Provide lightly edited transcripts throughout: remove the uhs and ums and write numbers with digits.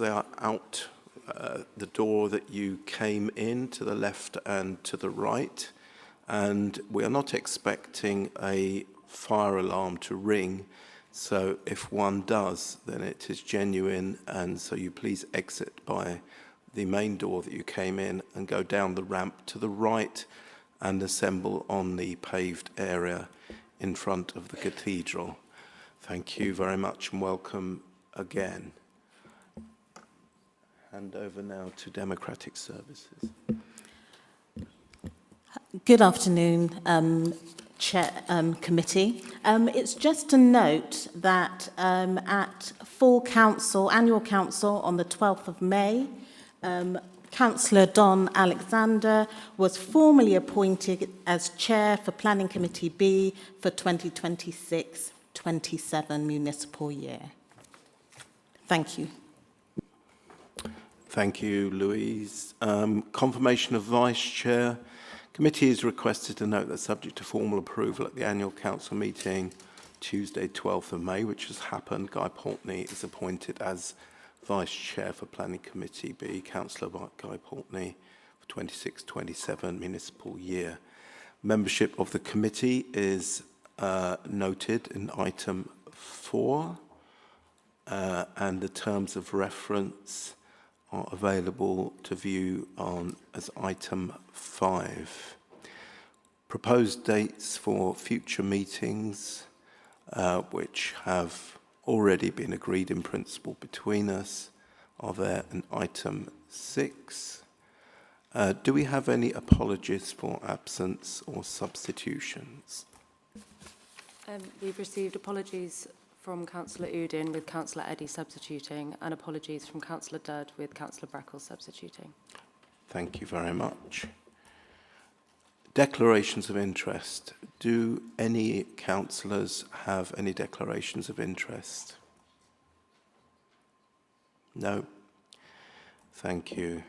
They are out the door that you came in, to the left and to the right. And we are not expecting a fire alarm to ring. So if one does, then it is genuine. And so you please exit by the main door that you came in and go down the ramp to the right and assemble on the paved area in front of the cathedral. Thank you very much and welcome again. Hand over now to Democratic Services. Good afternoon, Chair, Committee. It's just to note that at full council, annual council on the 12th of May, Councillor Don Alexander was formally appointed as Chair for Planning Committee B for 2026-27 municipal year. Thank you. Thank you, Louise. Confirmation of Vice Chair. Committee is requested to note that subject to formal approval at the annual council meeting Tuesday 12th of May, which has happened, Guy Portney is appointed as Vice Chair for Planning Committee B, Councillor Guy Portney, for 26-27 municipal year. Membership of the committee is noted in item 4, and the terms of reference are available to view on as item 5. Proposed dates for future meetings, which have already been agreed in principle between us, are there in item 6. Do we have any apologies for absence or substitutions? We've received apologies from Councillor Udin with Councillor Eddy substituting, and apologies from Councillor Dudd with Councillor Brackle substituting. Thank you very much. Declarations of interest. Do any councillors have any declarations of interest? No. Thank you.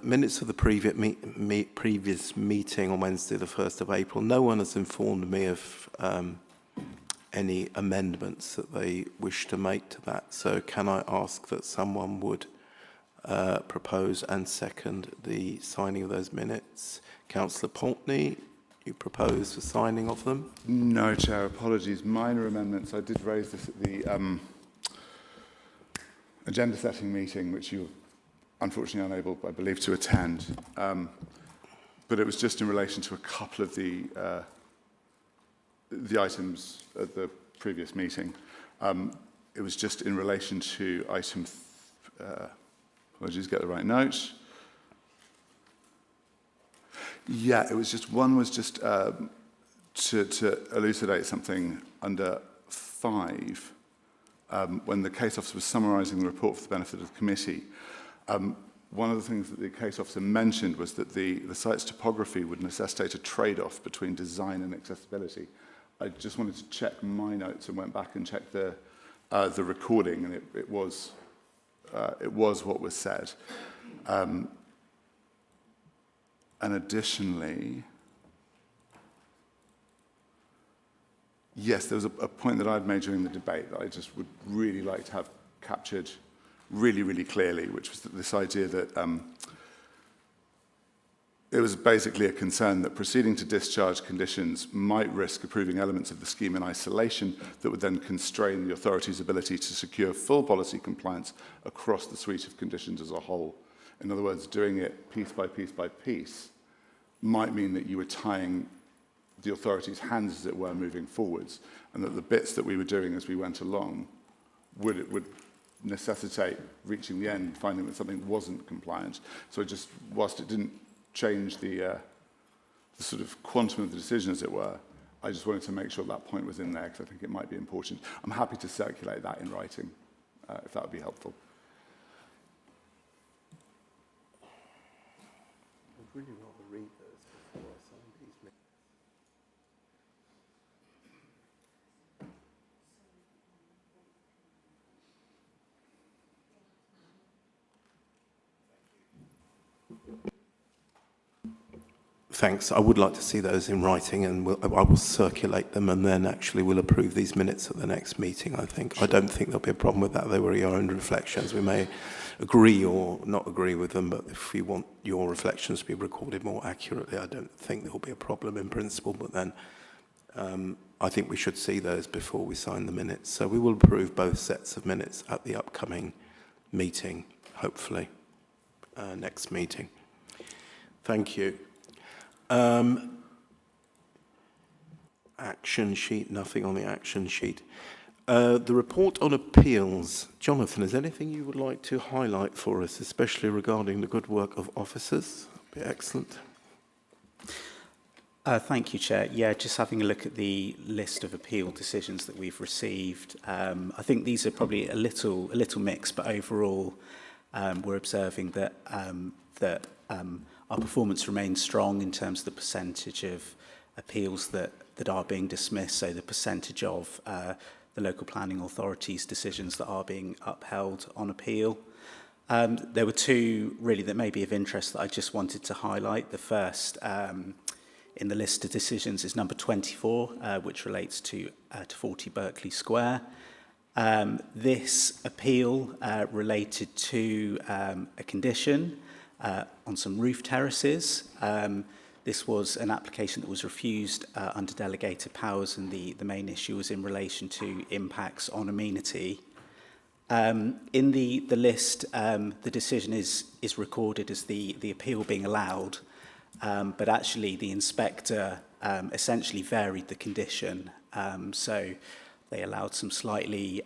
Minutes of the previous meeting on Wednesday, the 1st of April. No one has informed me of any amendments that they wish to make to that. So can I ask that someone would propose and second the signing of those minutes? Councillor Portney, you propose the signing of them? No, Chair, apologies. Minor amendments. I did raise this at the agenda setting meeting, which you were unfortunately unable, I believe, to attend. But it was just in relation to a couple of the items at the previous meeting. It was just in relation to item, apologies, get the right note. Yeah, it was just, one was just to elucidate something under 5, when the case officer was summarising the report for the benefit of the committee. One of the things that the case officer mentioned was that the site's topography would necessitate a trade-off between design and accessibility. I just wanted to check my notes and went back and checked the recording, and it was what was said. And additionally, yes, there was a point that I'd made during the debate that I just would really like to have captured really, really clearly, which was this idea that it was basically a concern that proceeding to discharge conditions might risk approving elements of the scheme in isolation that would then constrain the authority's ability to secure full policy compliance across the suite of conditions as a whole. In other words, doing it piece by piece by piece might mean that you were tying the authority's hands, as it were, moving forwards, and that the bits that we were doing as we went along would necessitate reaching the end, finding that something wasn't compliant. So just, whilst it didn't change the sort of quantum of the decision, as it were, I just wanted to make sure that point was in there, because I think it might be important. I'm happy to circulate that in writing, if that would be helpful. I'd really rather read those before I sign these minutes. Thanks. I would like to see those in writing, and I will circulate them, and then actually we'll approve these minutes at the next meeting, I think. I don't think there'll be a problem with that. They were your own reflections. We may agree or not agree with them, but if we want your reflections to be recorded more accurately, I don't think there'll be a problem in principle, but then I think we should see those before we sign the minutes. So we will approve both sets of minutes at the upcoming meeting, hopefully, next meeting. Thank you. Action sheet, nothing on the action sheet. The report on appeals. Jonathan, is there anything you would like to highlight for us, especially regarding the good work of officers? Be excellent. Thank you, Chair. Yeah, just having a look at the list of appeal decisions that we've received. I think these are probably a little mixed, but overall, we're observing that our performance remains strong in terms of the percentage of appeals that are being dismissed, so the percentage of the local planning authorities' decisions that are being upheld on appeal. There were two really that may be of interest that I just wanted to highlight. The first in the list of decisions is number 24, which relates to 40 Berkeley Square. This appeal related to a condition on some roof terraces. This was an application that was refused under delegated powers, and the main issue was in relation to impacts on amenity. In the list, the decision is recorded as the appeal being allowed, but actually the inspector essentially varied the condition. So they allowed some slightly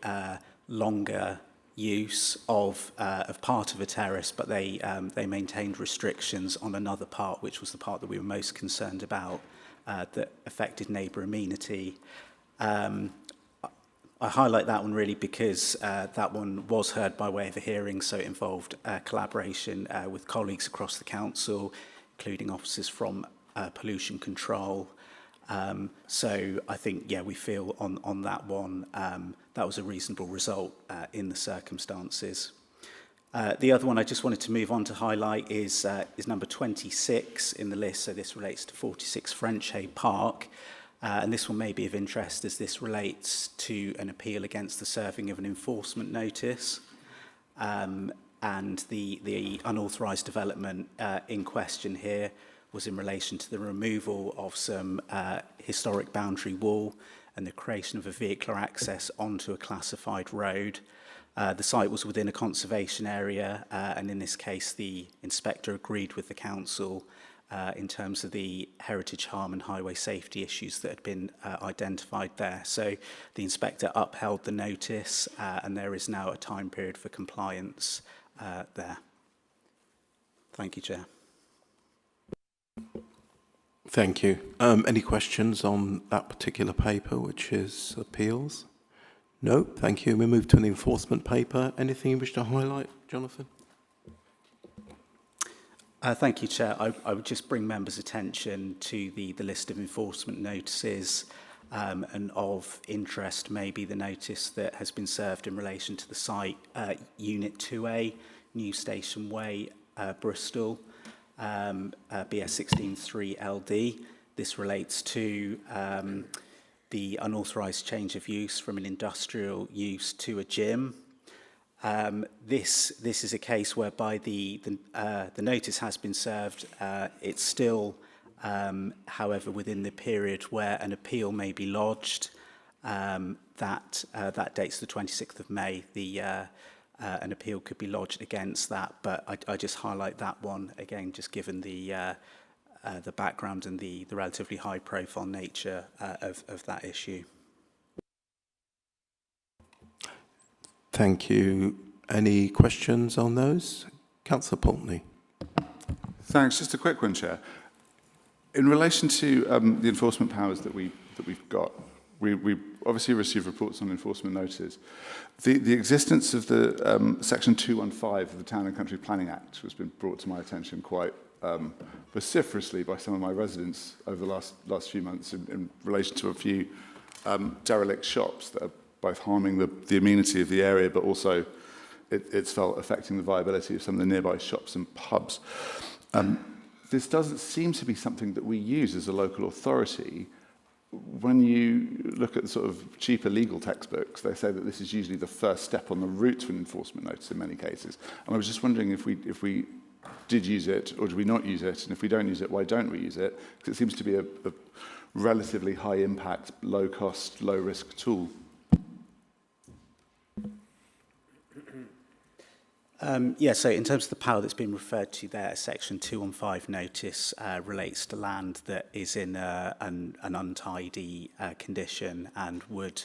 longer use of part of a terrace, but they maintained restrictions on another part, which was the part that we were most concerned about, that affected neighbour amenity. I highlight that one really because that one was heard by way of a hearing, so it involved collaboration with colleagues across the council, including officers from pollution control. So I think, yeah, we feel on that one, that was a reasonable result in the circumstances. The other one I just wanted to move on to highlight is number 26 in the list. So this relates to 46 Frenchhay Park. And this one may be of interest as this relates to an appeal against the serving of an enforcement notice. And the unauthorised development in question here was in relation to the removal of some historic boundary wall and the creation of a vehicular access onto a classified road. The site was within a conservation area, and in this case, the inspector agreed with the council in terms of the heritage harm and highway safety issues that had been identified there. So the inspector upheld the notice, and there is now a time period for compliance there. Thank you, Chair. Thank you. Any questions on that particular paper, which is appeals? No, thank you. We move to an enforcement paper. Anything you wish to highlight, Jonathan? Thank you, Chair. I would just bring members' attention to the list of enforcement notices, and of interest may be the notice that has been served in relation to the site Unit 2A, New Station Way, Bristol, BS 163LD. This relates to the unauthorised change of use from an industrial use to a gym. This is a case whereby the notice has been served. It's still, however, within the period where an appeal may be lodged. That dates the 26th of May. An appeal could be lodged against that, but I just highlight that one again, just given the background and the relatively high-profile nature of that issue. Thank you. Any questions on those? Councillor Pulteney. Thanks. Just a quick one, Chair. In relation to the enforcement powers that we've got, we obviously receive reports on enforcement notices. The existence of the Section 215 of the Town and Country Planning Act has been brought to my attention quite vociferously by some of my residents over the last few months in relation to a few derelict shops that are both harming the amenity of the area, but also it's felt affecting the viability of some of the nearby shops and pubs. this doesn't seem to be something that we use as a local authority. When you look at the sort of cheaper legal textbooks, they say that this is usually the first step on the route to an enforcement notice in many cases. And I was just wondering if we did use it, or did we not use it? And if we don't use it, why don't we use it? Because it seems to be a relatively high impact, low cost, low risk tool. So in terms of the power that's been referred to there, Section 215 notice relates to land that is in an untidy condition and would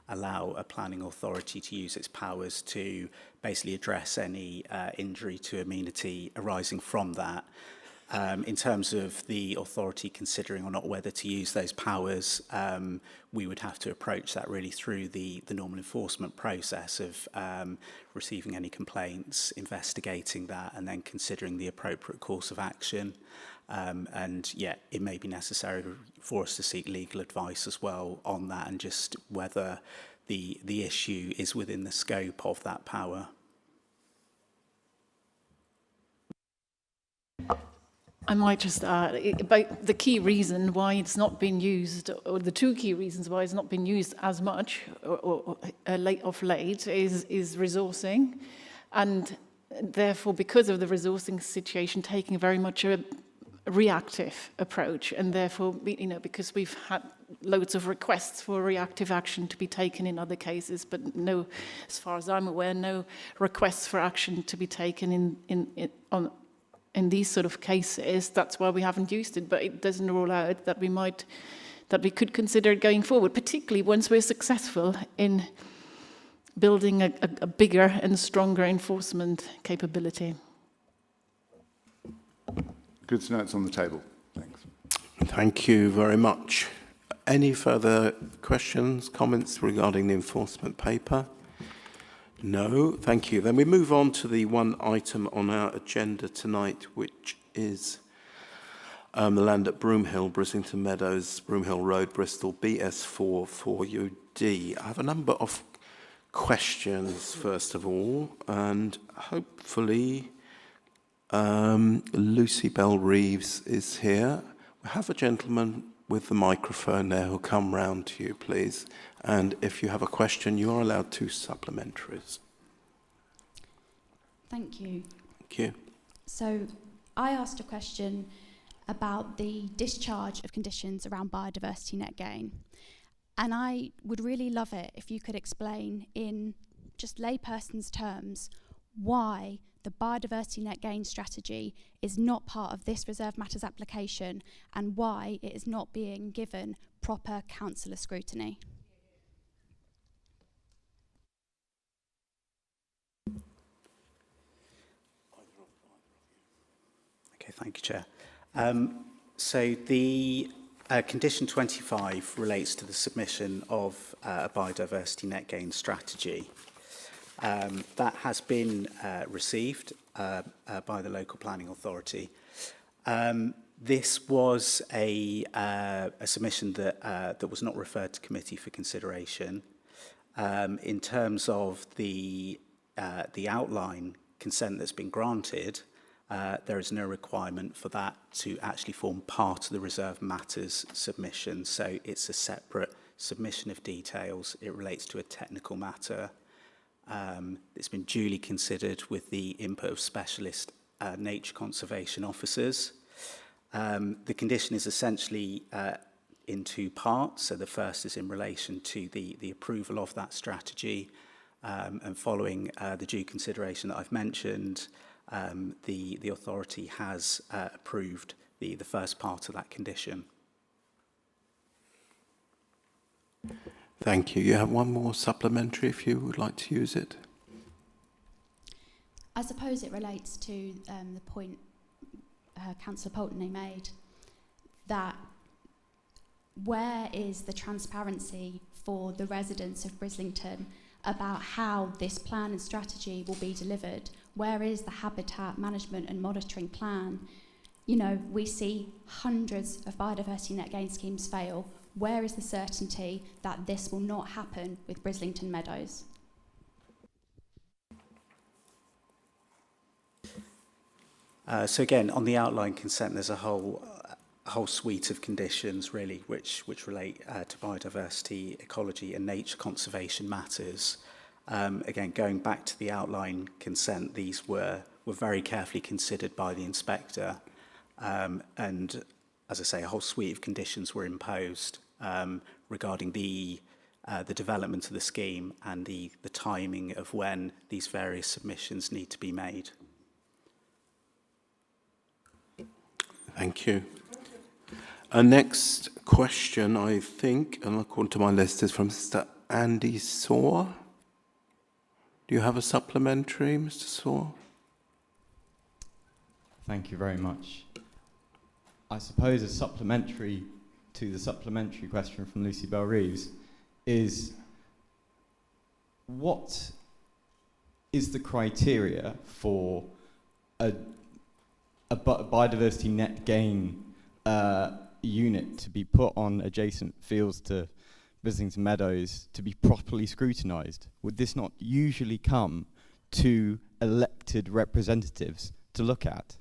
allow a planning authority to use its powers to basically address any injury to amenity arising from that. In terms of the authority considering or not whether to use those powers, we would have to approach that really through the normal enforcement process of receiving any complaints, investigating that, and then considering the appropriate course of action. And yeah, it may be necessary for us to seek legal advice as well on that, and just whether the issue is within the scope of that power. I might just add about the key reason why it's not been used, or the two key reasons why it's not been used as much of late is resourcing, and therefore because of the resourcing situation taking very much a reactive approach, and therefore because we've had loads of requests for reactive action to be taken in other cases, but no, as far as I'm aware, no requests for action to be taken in these sort of cases. That's why we haven't used it, but it doesn't rule out that we could consider it going forward, particularly once we're successful in building a bigger and stronger enforcement capability. Good to know it's on the table. Thanks. Thank you very much. Any further questions, comments regarding the enforcement paper? No, thank you. Then we move on to the one item on our agenda tonight, which is the land at Broomhill, Brislington Meadows, Broomhill Road, Bristol, BS4 4UD. I have a number of questions, first of all, and hopefully Lucy Bell-Reeves is here. We have a gentleman with the microphone there who'll come round to you, please. And if you have a question, you are allowed 2 supplementaries. Thank you. Thank you. So I asked a question about the discharge of conditions around biodiversity net gain. And I would really love it if you could explain in just layperson's terms why the biodiversity net gain strategy is not part of this Reserve Matters application and why it is not being given proper councillor scrutiny. Okay, thank you, Chair. So the condition 25 relates to the submission of a biodiversity net gain strategy. That has been received by the local planning authority. This was a submission that was not referred to committee for consideration. In terms of the outline consent that's been granted, there is no requirement for that to actually form part of the Reserve Matters submission. So it's a separate submission of details. It relates to a technical matter. It's been duly considered with the input of specialist nature conservation officers. The condition is essentially in 2 parts. So the first is in relation to the approval of that strategy, and following the due consideration that I've mentioned, the authority has approved the first part of that condition. Thank you. You have one more supplementary if you would like to use it. I suppose it relates to the point Councillor Poultney made, that where is the transparency for the residents of Brislington about how this plan and strategy will be delivered? Where is the habitat management and monitoring plan? You know, we see hundreds of biodiversity net gain schemes fail. Where is the certainty that this will not happen with Brislington Meadows? So again, on the outline consent, there's a whole suite of conditions, really, which relate to biodiversity, ecology and nature conservation matters. Again, going back to the outline consent, these were very carefully considered by the inspector. And as I say, a whole suite of conditions were imposed regarding the development of the scheme and the timing of when these various submissions need to be made. Thank you. Our next question, I think, and according to my list, is from Mr. Andy Saw. Do you have a supplementary, Mr. Saw? Thank you very much. I suppose a supplementary to the supplementary question from Lucy Bell-Reeves is, what is the criteria for a biodiversity net gain unit to be put on adjacent fields to Brislington Meadows to be properly scrutinised? Would this not usually come to elected representatives to look at?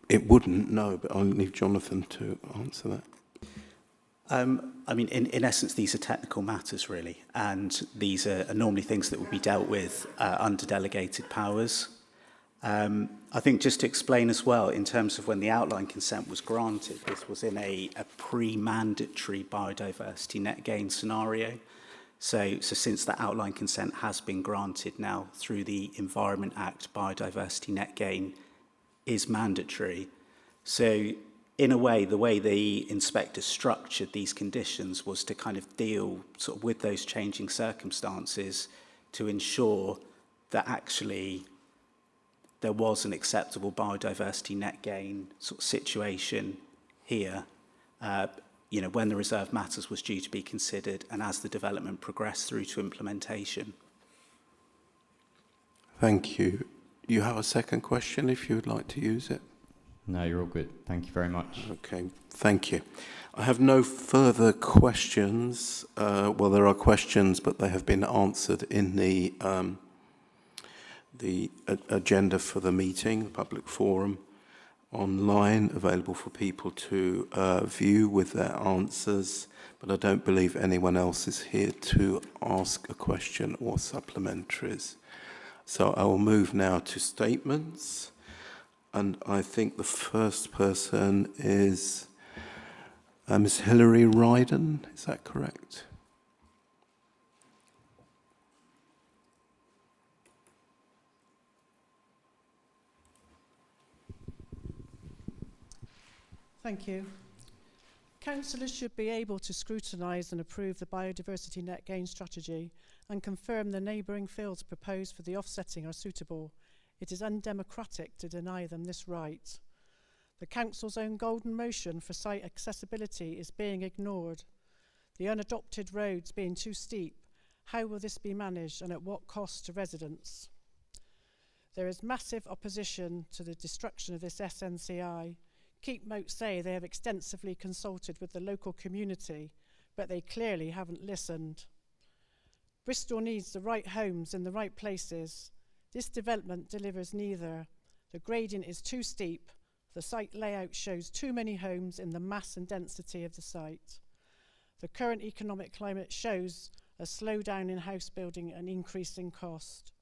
It wouldn't, no, but I'll leave Jonathan to answer that. I mean, in essence, these are technical matters, really, and these are normally things that would be dealt with under delegated powers. I think just to explain as well, in terms of when the outline consent was granted, this was in a pre-mandatory biodiversity net gain scenario. So since that outline consent has been granted now through the Environment Act, biodiversity net gain is mandatory. So in a way, the way the inspector structured these conditions was to kind of deal sort of with those changing circumstances to ensure that actually there was an acceptable biodiversity net gain sort of situation here, when the reserve matters was due to be considered and as the development progressed through to implementation. Thank you. You have a second question if you would like to use it? No, you're all good. Thank you very much. Okay, thank you. I have no further questions. Well, there are questions, but they have been answered in the agenda for the meeting, the public forum, online, available for people to view with their answers. But I don't believe anyone else is here to ask a question or supplementaries. So I will move now to statements. And I think the first person is Ms. Hilary Ryden. Is that correct? Thank you. Councillors should be able to scrutinise and approve the biodiversity net gain strategy and confirm the neighbouring fields proposed for the offsetting are suitable. It is undemocratic to deny them this right. The Council's own golden motion for site accessibility is being ignored. The unadopted roads being too steep. How will this be managed and at what cost to residents? There is massive opposition to the destruction of this SNCI. Keepmoat say they have extensively consulted with the local community, but they clearly haven't listened. Bristol needs the right homes in the right places. This development delivers neither. The gradient is too steep. The site layout shows too many homes in the mass and density of the site. The current economic climate shows a slowdown in house building and increase in cost.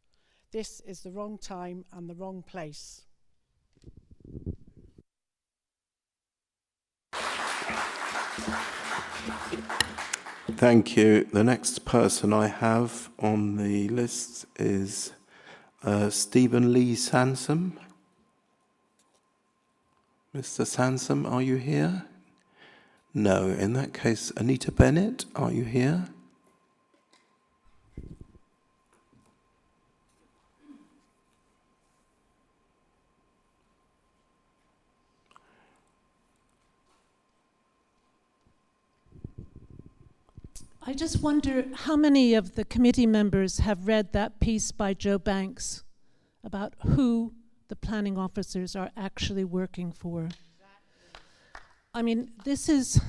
This is the wrong time and the wrong place. Thank you. The next person I have on the list is Stephen Lee Sansom. Mr. Sansom, are you here? No. In that case, Anita Bennett, are you here? I just wonder how many of the committee members have read that piece by Joe Banks about who the planning officers are actually working for. I mean, this is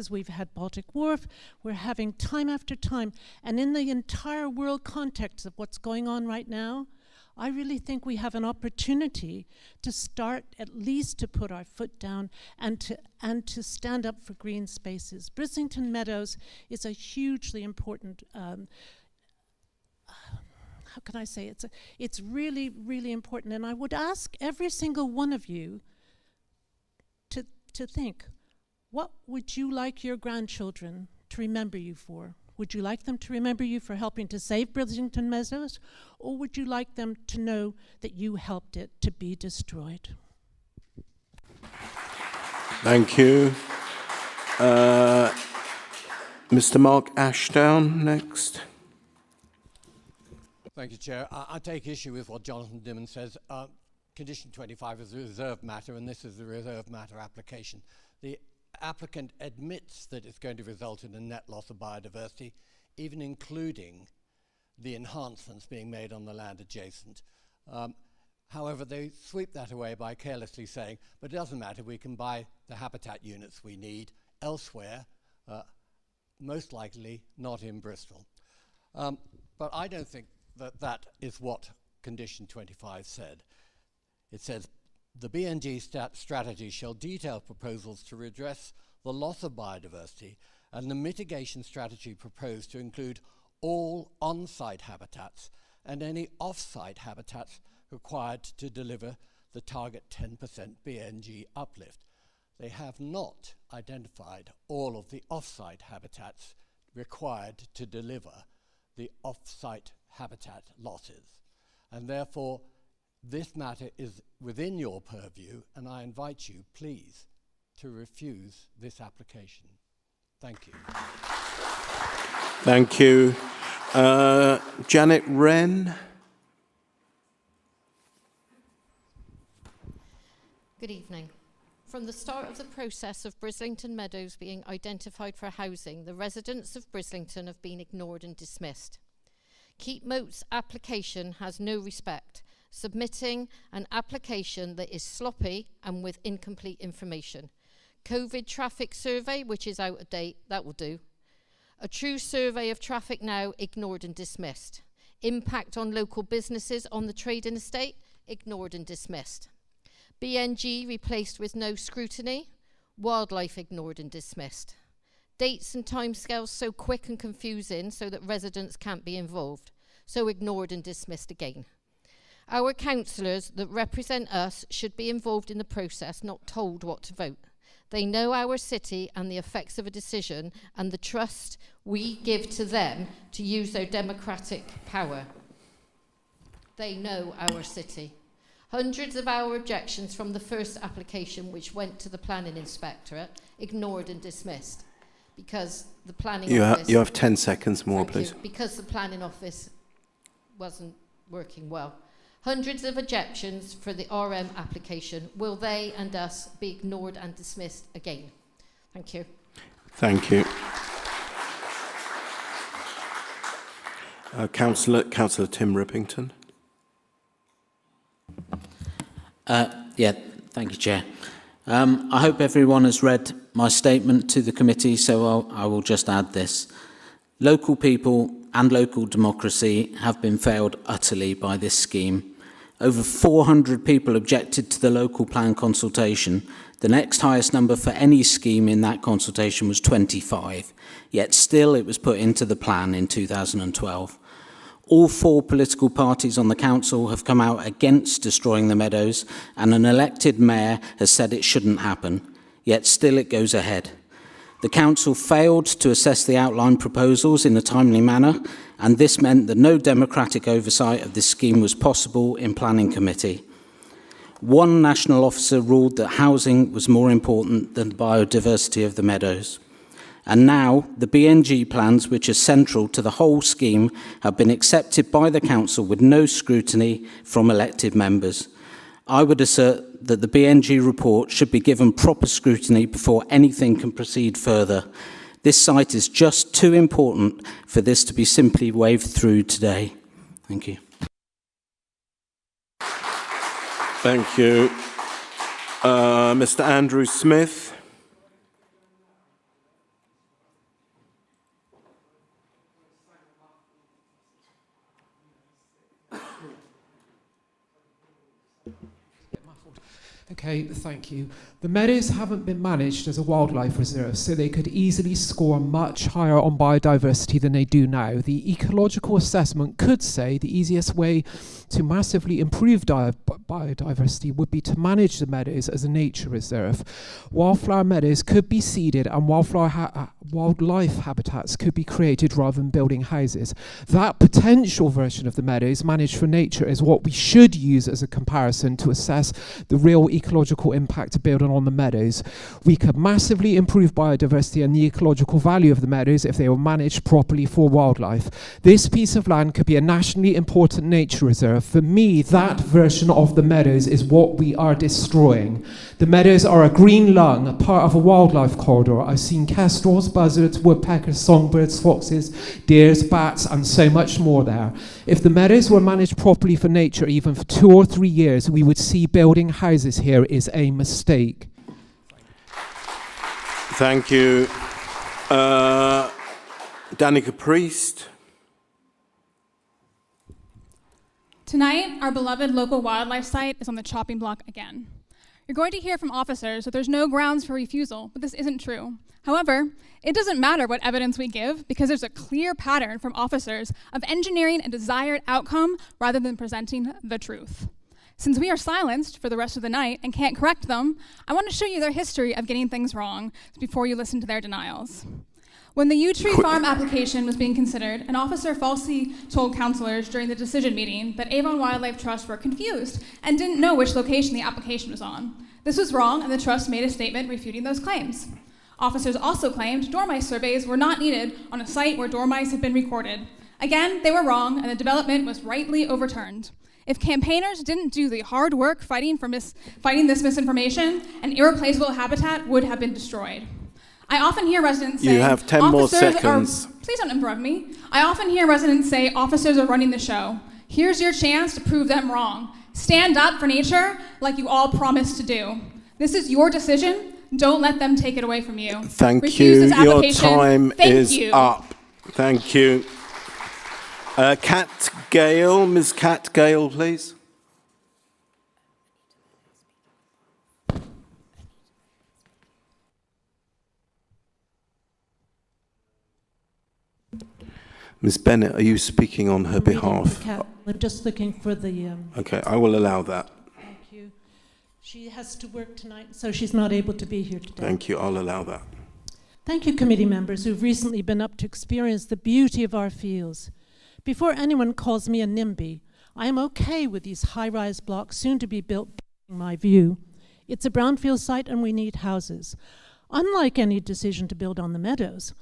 we've had Baltic Wharf, we're having time after time, and in the entire world context of what's going on right now, I really think we have an opportunity to start at least to put our foot down and to stand up for green spaces. Brislington Meadows is a hugely important, how can I say, it's really, really important. And I would ask every single one of you to think, what would you like your grandchildren to remember you for? Would you like them to remember you for helping to save Brislington Meadows, or would you like them to know that you helped it to be destroyed? Thank you. Mr. Mark Ashdown, next. Thank you, Chair. I take issue with what Jonathan Dimon says. Condition 25 is a reserved matter, and this is a reserved matter application. The applicant admits that it's going to result in a net loss of biodiversity, even including the enhancements being made on the land adjacent. However, they sweep that away by carelessly saying, but it doesn't matter, we can buy the habitat units we need elsewhere, most likely not in Bristol. But I don't think that that is what Condition 25 said. It says, the BNG strategy shall detail proposals to redress the loss of biodiversity and the mitigation strategy proposed to include all on-site habitats and any off-site habitats required to deliver the target 10% BNG uplift. They have not identified all of the off-site habitats required to deliver the off-site habitat losses. And therefore, this matter is within your purview, and I invite you, please, to refuse this application. Thank you. Thank you. Janet Wren. Good evening. From the start of the process of Brislington Meadows being identified for housing, the residents of Brislington have been ignored and dismissed. Keep Moat's application has no respect, submitting an application that is sloppy and with incomplete information. COVID traffic survey, which is out of date, that will do. A true survey of traffic now, ignored and dismissed. Impact on local businesses on the trading estate, ignored and dismissed. BNG replaced with no scrutiny, wildlife ignored and dismissed. Dates and timescales so quick and confusing so that residents can't be involved, so ignored and dismissed again. Our councillors that represent us should be involved in the process, not told what to vote. They know our city and the effects of a decision and the trust we give to them to use their democratic power. They know our city. Hundreds of our objections from the first application, which went to the planning inspectorate, ignored and dismissed because the planning office... You have 10 seconds more, please. You, because the planning office wasn't working well. Hundreds of objections for the RM application. Will they and us be ignored and dismissed again? Thank you. Thank you. Councillor Tim Rippington. Thank you, Chair. I hope everyone has read my statement to the committee, so I will just add this. Local people and local democracy have been failed utterly by this scheme. Over 400 people objected to the local plan consultation. The next highest number for any scheme in that consultation was 25, yet still it was put into the plan in 2012. All 4 political parties on the council have come out against destroying the meadows, and an elected mayor has said it shouldn't happen, yet still it goes ahead. The council failed to assess the outlined proposals in a timely manner, and this meant that no democratic oversight of this scheme was possible in planning committee. One national officer ruled that housing was more important than the biodiversity of the meadows. And now the BNG plans, which are central to the whole scheme, have been accepted by the council with no scrutiny from elected members. I would assert that the BNG report should be given proper scrutiny before anything can proceed further. This site is just too important for this to be simply waved through today. Thank you. Thank you. Mr. Andrew Smith. Okay, thank you. The meadows haven't been managed as a wildlife reserve, so they could easily score much higher on biodiversity than they do now. The ecological assessment could say the easiest way to massively improve biodiversity would be to manage the meadows as a nature reserve. Wildflower meadows could be seeded and wildlife habitats could be created rather than building houses. That potential version of the meadows managed for nature is what we should use as a comparison to assess the real ecological impact of building on the meadows. We could massively improve biodiversity and the ecological value of the meadows if they were managed properly for wildlife. This piece of land could be a nationally important nature reserve. For me, that version of the meadows is what we are destroying. The meadows are a green lung, a part of a wildlife corridor. I've seen kestrels, buzzards, woodpeckers, songbirds, foxes, deers, bats, and so much more there. If the meadows were managed properly for nature, even for 2 or 3 years, we would see building houses here is a mistake. Thank you. Danica Priest. Tonight, our beloved local wildlife site is on the chopping block again. You're going to hear from officers that there's no grounds for refusal, but this isn't true. However, it doesn't matter what evidence we give because there's a clear pattern from officers of engineering a desired outcome rather than presenting the truth. Since we are silenced for the rest of the night and can't correct them, I want to show you their history of getting things wrong before you listen to their denials. When the Yew Tree Farm application was being considered, an officer falsely told councillors during the decision meeting that Avon Wildlife Trust were confused and didn't know which location the application was on. This was wrong, and the trust made a statement refuting those claims. Officers also claimed dormice surveys were not needed on a site where dormice had been recorded. Again, they were wrong, and the development was rightly overturned. If campaigners didn't do the hard work fighting this misinformation, an irreplaceable habitat would have been destroyed. I often hear residents say, you have 10 more seconds. Please don't interrupt me. I often hear residents say officers are running the show. Here's your chance to prove them wrong. Stand up for nature like you all promised to do. This is your decision. Don't let them take it away from you. Thank you. Your time is up. Thank you. Cat Gale, Ms. Cat Gale, please. Ms. Bennett, are you speaking on her behalf? I'm just looking for the... Okay, I will allow that. Thank you. She has to work tonight, so she's not able to be here today. Thank you, I'll allow that. Thank you, committee members who've recently been up to experience the beauty of our fields. Before anyone calls me a NIMBY, I am okay with these high-rise blocks soon to be built in my view. It's a brownfield site and we need houses. Unlike any decision to build on the meadows,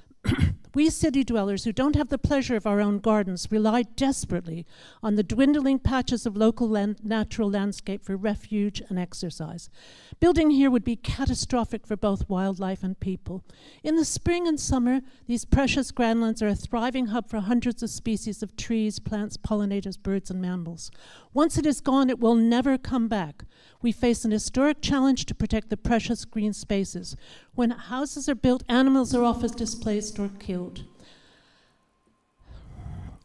we city dwellers who don't have the pleasure of our own gardens rely desperately on the dwindling patches of local natural landscape for refuge and exercise. Building here would be catastrophic for both wildlife and people. In the spring and summer, these precious grandlands are a thriving hub for hundreds of species of trees, plants, pollinators, birds, and mammals. Once it is gone, it will never come back. We face an historic challenge to protect the precious green spaces. When houses are built, animals are often displaced or killed.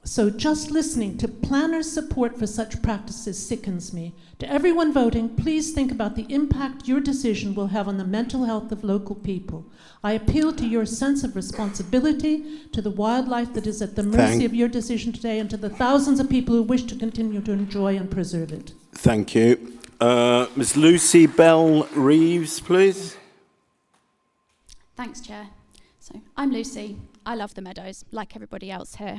So just listening to planners' support for such practices sickens me. To everyone voting, please think about the impact your decision will have on the mental health of local people. I appeal to your sense of responsibility, to the wildlife that is at the mercy of your decision today, and to the thousands of people who wish to continue to enjoy and preserve it. Thank you. Ms. Lucy Bell-Reeves, please. Thanks, Chair. So, I'm Lucy. I love the meadows, like everybody else here.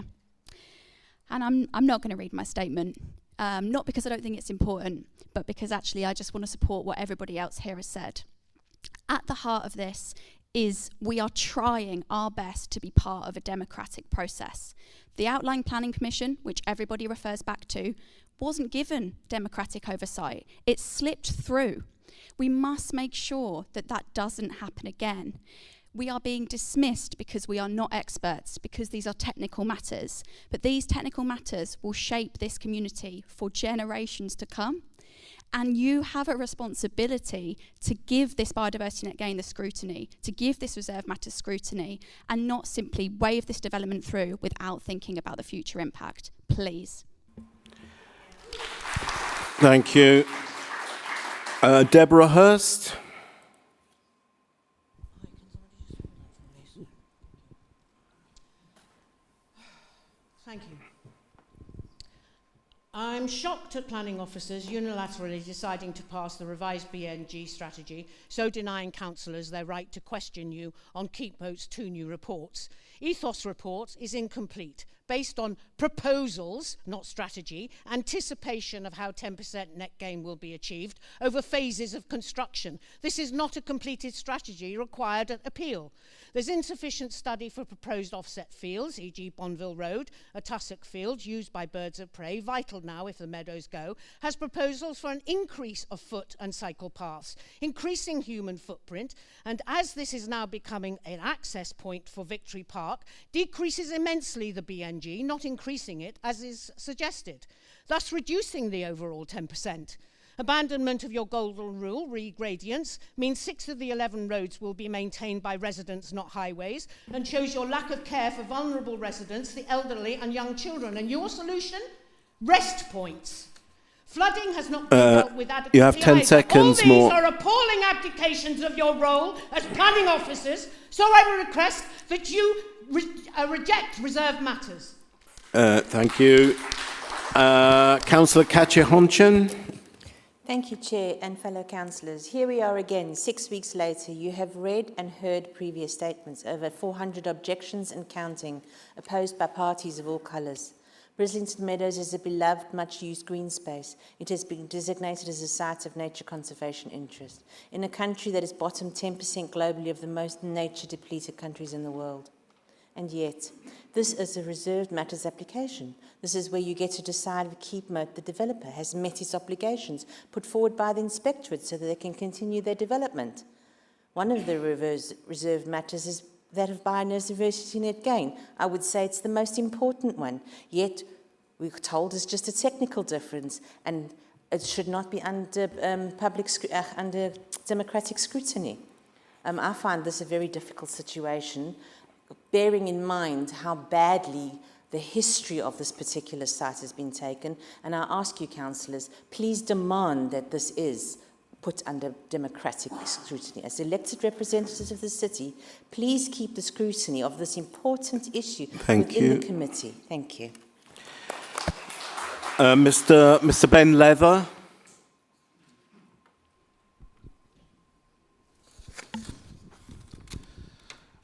And I'm not going to read my statement, not because I don't think it's important, but because actually I just want to support what everybody else here has said. At the heart of this is we are trying our best to be part of a democratic process. The Outline Planning Commission, which everybody refers back to, wasn't given democratic oversight. It slipped through. We must make sure that that doesn't happen again. We are being dismissed because we are not experts, because these are technical matters. But these technical matters will shape this community for generations to come. And you have a responsibility to give this biodiversity net gain the scrutiny, to give this reserve matters scrutiny, and not simply wave this development through without thinking about the future impact. Please. Thank you. Deborah Hurst. Thank you. I'm shocked at planning officers unilaterally deciding to pass the revised BNG strategy, so denying councillors their right to question you on Keepmoat's 2 new reports. Ethos report is incomplete, based on proposals, not strategy, anticipation of how 10% net gain will be achieved over phases of construction. This is not a completed strategy required at appeal. There's insufficient study for proposed offset fields, e.g. Bonville Road, a tussock field used by birds of prey, vital now if the Meadows go, has proposals for an increase of foot and cycle paths, increasing human footprint, and as this is now becoming an access point for Victory Park, decreases immensely the BNG, not increasing it as is suggested, thus reducing the overall 10%. Abandonment of your golden rule, regradients, means 6 of the 11 roads will be maintained by residents, not highways, and shows your lack of care for vulnerable residents, the elderly and young children. And your solution? Rest points. Flooding has not been dealt with adequately. You have 10 seconds more. more. All these are appalling abdications of your role as planning officers, so I request that you reject reserved matters. Thank you. Councillor Katja-Honchen. Thank you, Chair and fellow councillors. Here we are again, 6 weeks later. You have read and heard previous statements, over 400 objections and counting, opposed by parties of all colours. Brislington Meadows is a beloved, much-used green space. It has been designated as a site of nature conservation interest in a country that is bottom 10% globally of the most nature-depleted countries in the world. And yet, this is a reserved matters application. This is where you get to decide if Keepmoat, the developer, has met its obligations put forward by the inspectorate so that they can continue their development. One of the reserved matters is that of biodiversity net gain. I would say it's the most important one, yet we're told it's just a technical difference and it should not be under under democratic scrutiny. I find this a very difficult situation, bearing in mind how badly the history of this particular site has been taken, and I ask you, councillors, please demand that this is put under democratic scrutiny. As elected representatives of the city, please keep the scrutiny of this important issue within the committee. Thank you. Mr. Ben Leather.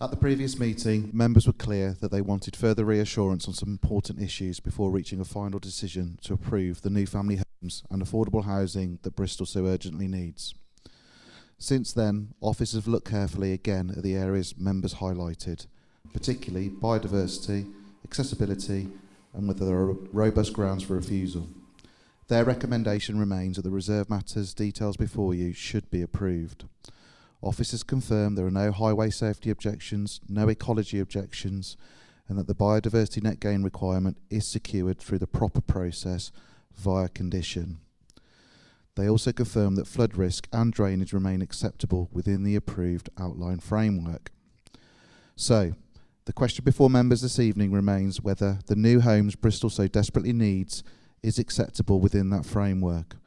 At the previous meeting, members were clear that they wanted further reassurance on some important issues before reaching a final decision to approve the new family homes and affordable housing that Bristol so urgently needs. Since then, officers have looked carefully again at the areas members highlighted, particularly biodiversity, accessibility, and whether there are robust grounds for refusal. Their recommendation remains that the reserve matters details before you should be approved. Officers confirm there are no highway safety objections, no ecology objections, and that the biodiversity net gain requirement is secured through the proper process via condition. They also confirm that flood risk and drainage remain acceptable within the approved outline framework. So, the question before members this evening remains whether the new homes Bristol so desperately needs is acceptable within that framework.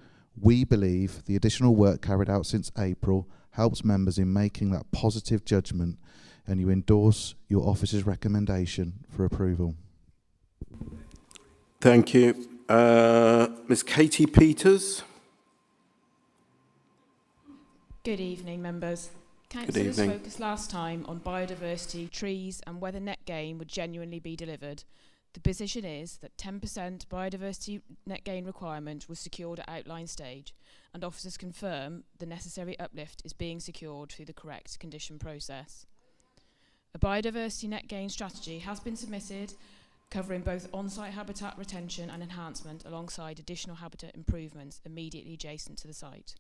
We believe the additional work carried out since April helps members in making that positive judgment, and you endorse your officer's recommendation for approval. Thank you. Ms. Katie Peters. Good evening, members. Councillors focused last time on biodiversity, trees, and whether net gain would genuinely be delivered. The position is that 10% biodiversity net gain requirement was secured at outline stage, and officers confirm the necessary uplift is being secured through the correct condition process. A biodiversity net gain strategy has been submitted, covering both on-site habitat retention and enhancement alongside additional habitat improvements immediately adjacent to the site.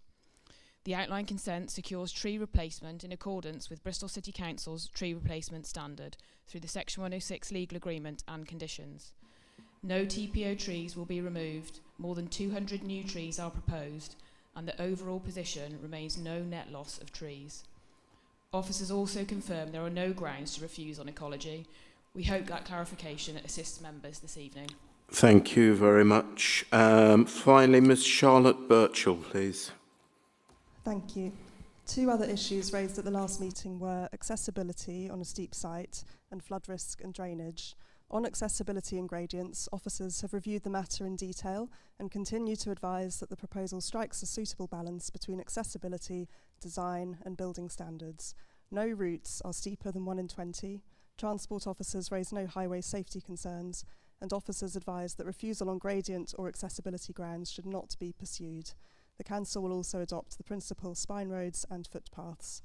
The outline consent secures tree replacement in accordance with Bristol City Council's tree replacement standard through the Section 106 legal agreement and conditions. No TPO trees will be removed, more than 200 new trees are proposed, and the overall position remains no net loss of trees. Officers also confirm there are no grounds to refuse on ecology. We hope that clarification assists members this evening. Thank you very much. Finally, Ms. Charlotte Birchall, please. Thank you. Two other issues raised at the last meeting were accessibility on a steep site and flood risk and drainage. On accessibility and gradients, officers have reviewed the matter in detail and continue to advise that the proposal strikes a suitable balance between accessibility, design and building standards. No routes are steeper than 1 in 20. Transport officers raise no highway safety concerns, and officers advise that refusal on gradient or accessibility grounds should not be pursued. The Council will also adopt the principal spine roads and footpaths.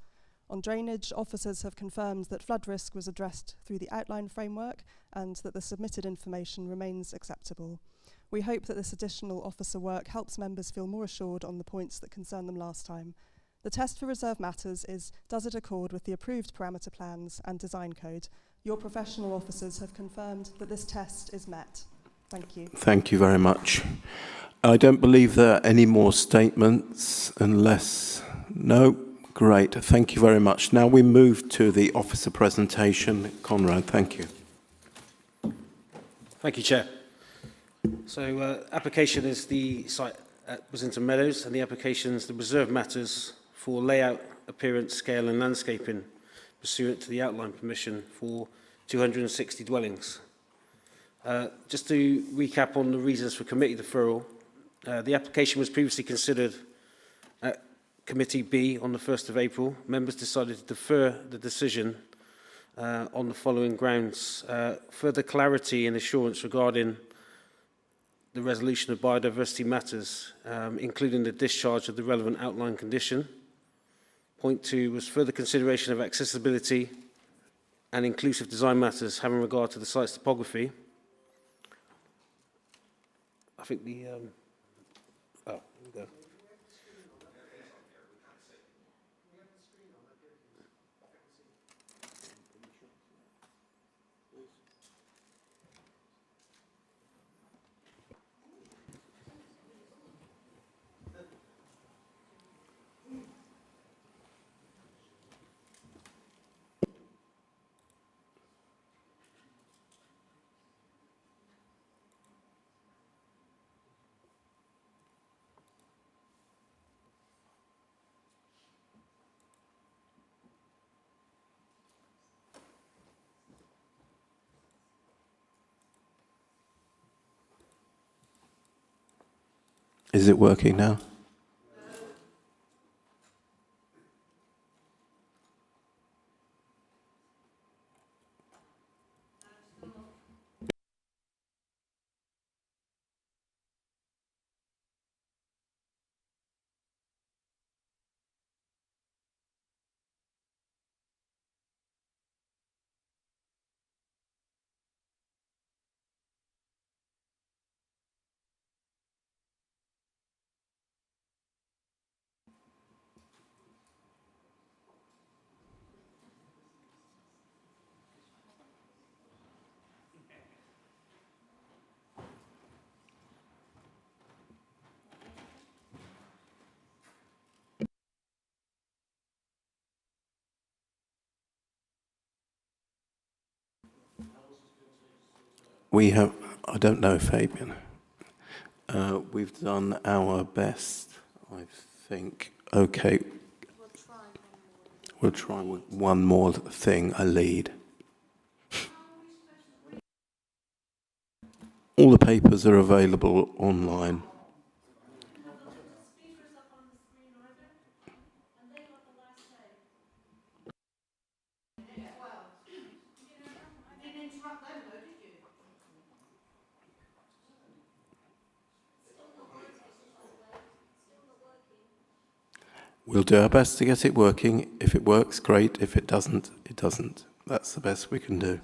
On drainage, officers have confirmed that flood risk was addressed through the outline framework and that the submitted information remains acceptable. We hope that this additional officer work helps members feel more assured on the points that concerned them last time. The test for reserve matters is, does it accord with the approved parameter plans and design code? Your professional officers have confirmed that this test is met. Thank you. Thank you very much. I don't believe there are any more statements unless... No? Great. Thank you very much. Now we move to the officer presentation. Conrad, thank you. Thank you, Chair. So application is the site at Brislington Meadows, and the application is the reserve matters for layout, appearance, scale and landscaping pursuant to the outline permission for 260 dwellings. Just to recap on the reasons for committee deferral, the application was previously considered at Committee B on the 1st of April. Members decided to defer the decision on the following grounds. Further clarity and assurance regarding the resolution of biodiversity matters, including the discharge of the relevant outline condition. Point 2 was further consideration of accessibility and inclusive design matters having regard to the site's topography. I think the... here we go. Is it working now? We have, I don't know, Fabian. We've done our best, I think. Okay. We'll try with one more thing, a lead. All the papers are available online. We'll do our best to get it working. If it works, great. If it doesn't, it doesn't. That's the best we can do.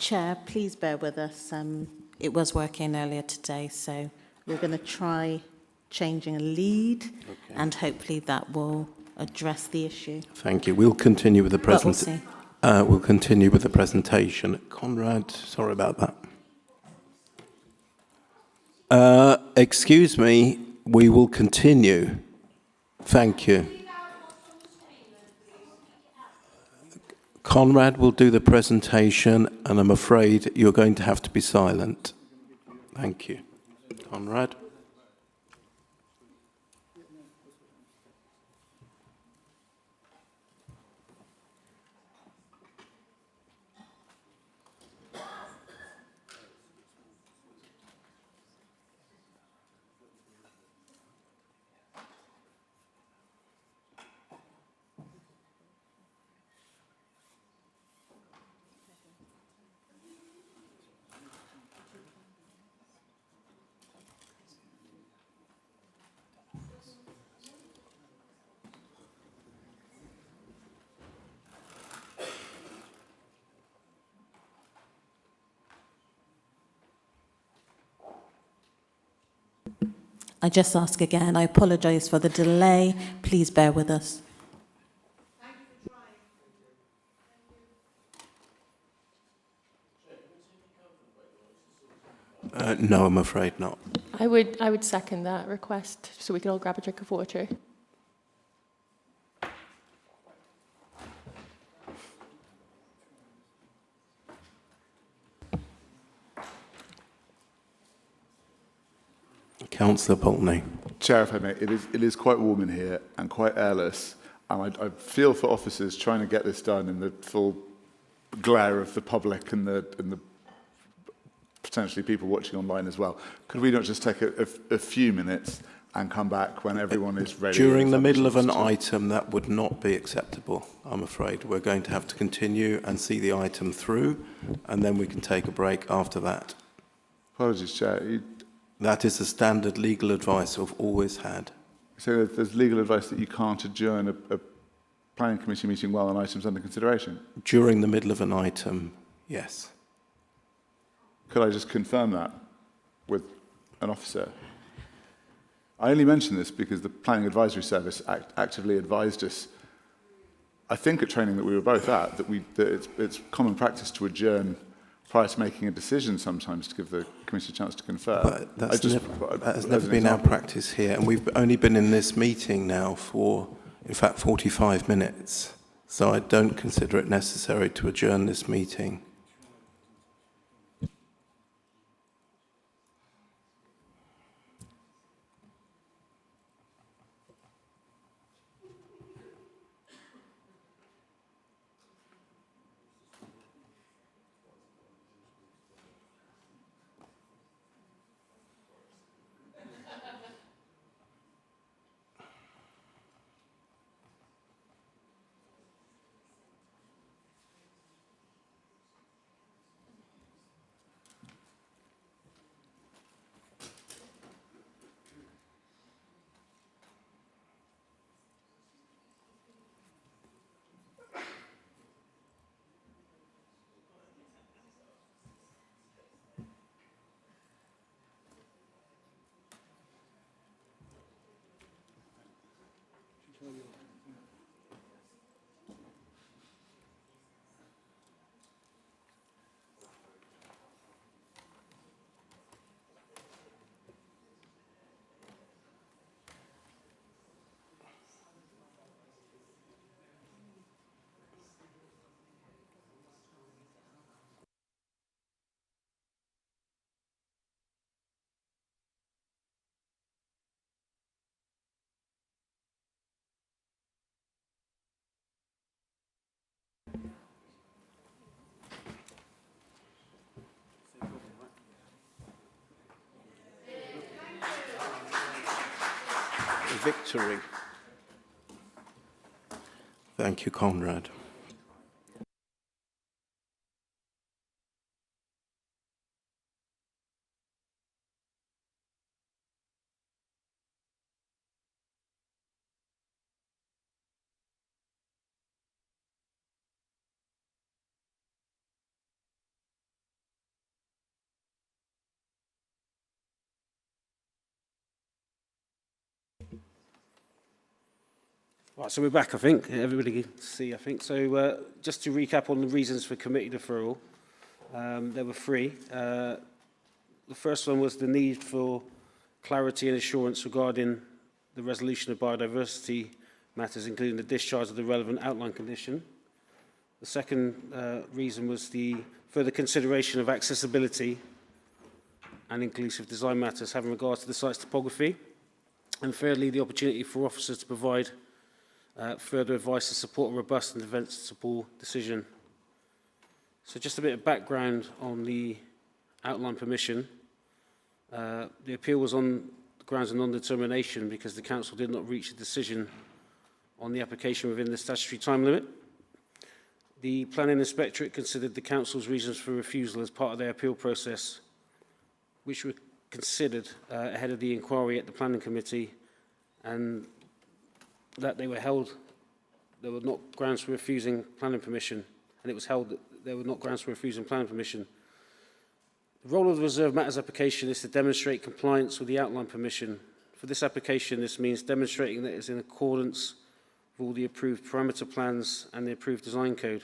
Chair, please bear with us. It was working earlier today, so we're going to try changing a lead, and hopefully that will address the issue. Thank you. We'll continue with the But we'll see. We'll continue with the presentation. Conrad, sorry about that. Excuse me, we will continue. Thank you. Conrad will do the presentation, and I'm afraid you're going to have to be silent. Thank you. Conrad. I just ask again, I apologise for the delay. Please bear with us. No, I'm afraid not. I would second that request so we can all grab a drink of water. Councillor Pulteney. Chair, if I may, it is quite warm in here and quite airless, and I feel for officers trying to get this done in the full glare of the public and the potentially people watching online as well. Could we not just take a few minutes and come back when everyone is ready? During the middle of an item, that would not be acceptable, I'm afraid. We're going to have to continue and see the item through, and then we can take a break after that. Apologies, Chair. That is the standard legal advice we've always had. So there's legal advice that you can't adjourn a planning committee meeting while an item's under consideration? During the middle of an item, yes. Could I just confirm that with an officer? I only mention this because the Planning Advisory Service actively advised us, I think at training that we were both at, that it's common practice to adjourn prior to making a decision sometimes to give the committee a chance to confer. But that has never been our practice here, and we've only been in this meeting now for, in fact, 45 minutes. So I don't consider it necessary to adjourn this meeting. Victory. Thank you, Conrad. Right, so we're back, I think. Everybody can see, I think. So just to recap on the reasons for committee deferral, there were three. The first one was the need for clarity and assurance regarding the resolution of biodiversity matters, including the discharge of the relevant outline condition. The second reason was the further consideration of accessibility and inclusive design matters having regard to the site's topography. And thirdly, the opportunity for officers to provide further advice to support a robust and defensible decision. So just a bit of background on the outline permission. The appeal was on the grounds of non-determination because the council did not reach a decision on the application within the statutory time limit. The planning inspectorate considered the council's reasons for refusal as part of their appeal process, which were considered ahead of the inquiry at the planning committee, and that they were held, there were not grounds for refusing planning permission, and it was held that there were not grounds for refusing planning permission. The role of the reserve matters application is to demonstrate compliance with the outline permission. For this application, this means demonstrating that it is in accordance with all the approved parameter plans and the approved design code.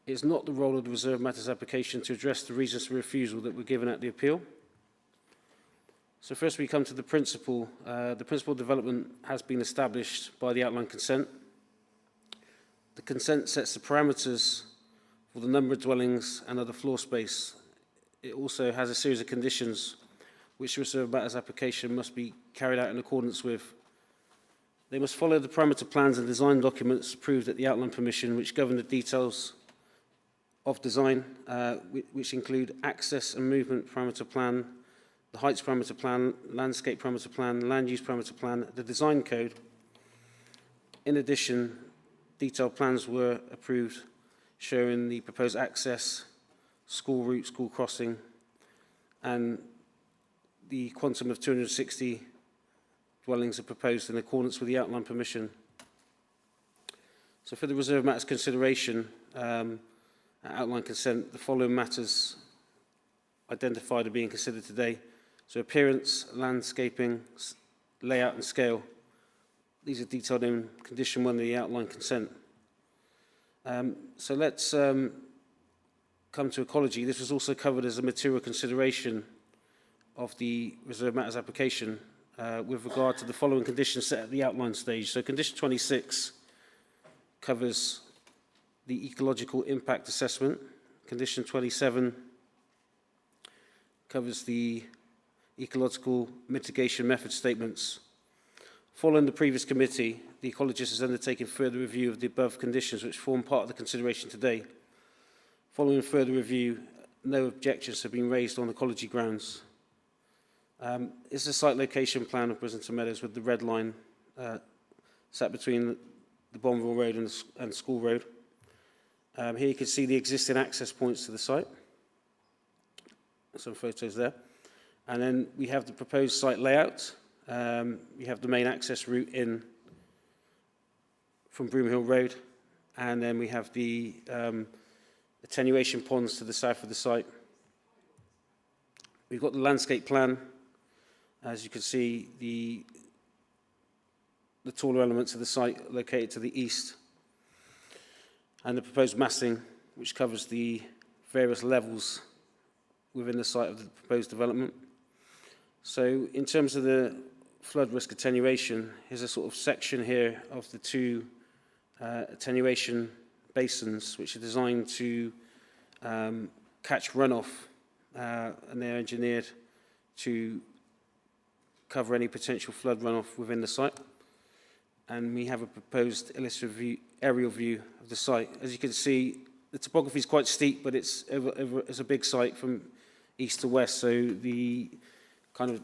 It is not the role of the reserve matters application to address the reasons for refusal that were given at the appeal. So first we come to the principle. The principle development has been established by the outline consent. The consent sets the parameters for the number of dwellings and other floor space. It also has a series of conditions which the reserve matters application must be carried out in accordance with. They must follow the parameter plans and design documents approved at the outline permission, which govern the details of design, which include access and movement parameter plan, the heights parameter plan, landscape parameter plan, land use parameter plan, the design code. In addition, detailed plans were approved showing the proposed access, school route, school crossing, and the quantum of 260 dwellings are proposed in accordance with the outline permission. So for the reserve matters consideration, outline consent, the following matters identified are being considered today. So appearance, landscaping, layout and scale. These are detailed in condition 1 of the outline consent. So let's come to ecology. This was also covered as a material consideration of the reserve matters application with regard to the following conditions set at the outline stage. So condition 26 covers the ecological impact assessment. Condition 27 covers the ecological mitigation method statements. Following the previous committee, the ecologist has undertaken further review of the above conditions which form part of the consideration today. Following further review, no objections have been raised on ecology grounds. It's a site location plan of Brislington Meadows with the red line sat between the Broomhill Road and School Road. Here you can see the existing access points to the site. Some photos there. And then we have the proposed site layout. We have the main access route in from Broomhill Road. And then we have the attenuation ponds to the south of the site. We've got the landscape plan. As you can see, the taller elements of the site located to the east. And the proposed massing, which covers the various levels within the site of the proposed development. So in terms of the flood risk attenuation, here's a sort of section here of the two attenuation basins, which are designed to catch runoff, and they're engineered to cover any potential flood runoff within the site. And we have a proposed illustrative aerial view of the site. As you can see, the topography is quite steep, but it's a big site from east to west, so the kind of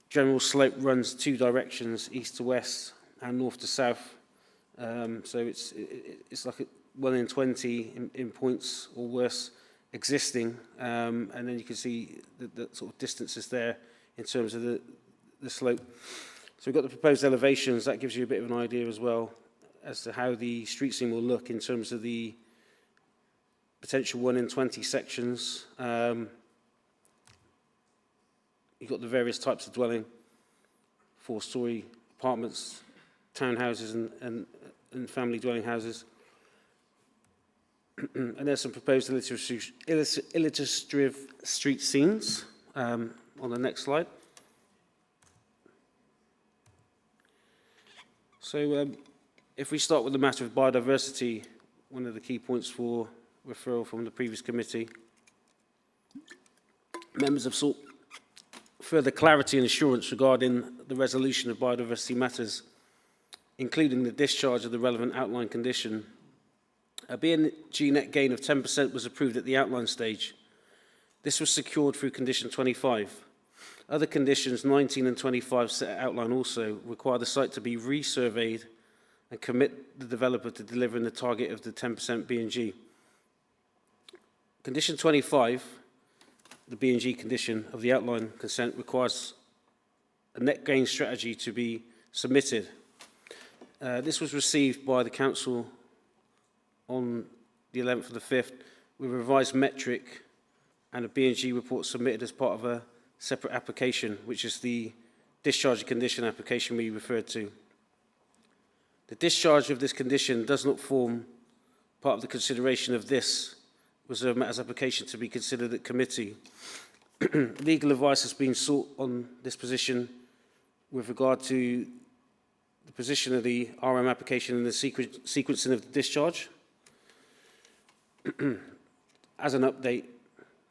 general slope runs two directions, east to west and north to south. So it's like 1 in 20 in points or worse existing, and then you can see the sort of distances there in terms of the slope. So we've got the proposed elevations. That gives you a bit of an idea as well as to how the street scene will look in terms of the potential 1 in 20 sections. You've got the various types of dwelling, 4-storey apartments, townhouses and family dwelling houses. And there's some proposed illustrative street scenes on the next slide. So if we start with the matter of biodiversity, one of the key points for referral from the previous committee, members have sought further clarity and assurance regarding the resolution of biodiversity matters, including the discharge of the relevant outline condition. A B&G net gain of 10% was approved at the outline stage. This was secured through condition 25. Other conditions, 19 and 25, set at outline also require the site to be resurveyed and commit the developer to delivering the target of the 10% B&G. Condition 25, the B&G condition of the outline consent, requires a net gain strategy to be submitted. This was received by the council on the 11th of the 5th with a revised metric and a B&G report submitted as part of a separate application, which is the discharge condition application we referred to. The discharge of this condition does not form part of the consideration of this reserve matters application to be considered at committee. Legal advice has been sought on this position with regard to the position of the RM application and the sequencing of the discharge. As an update,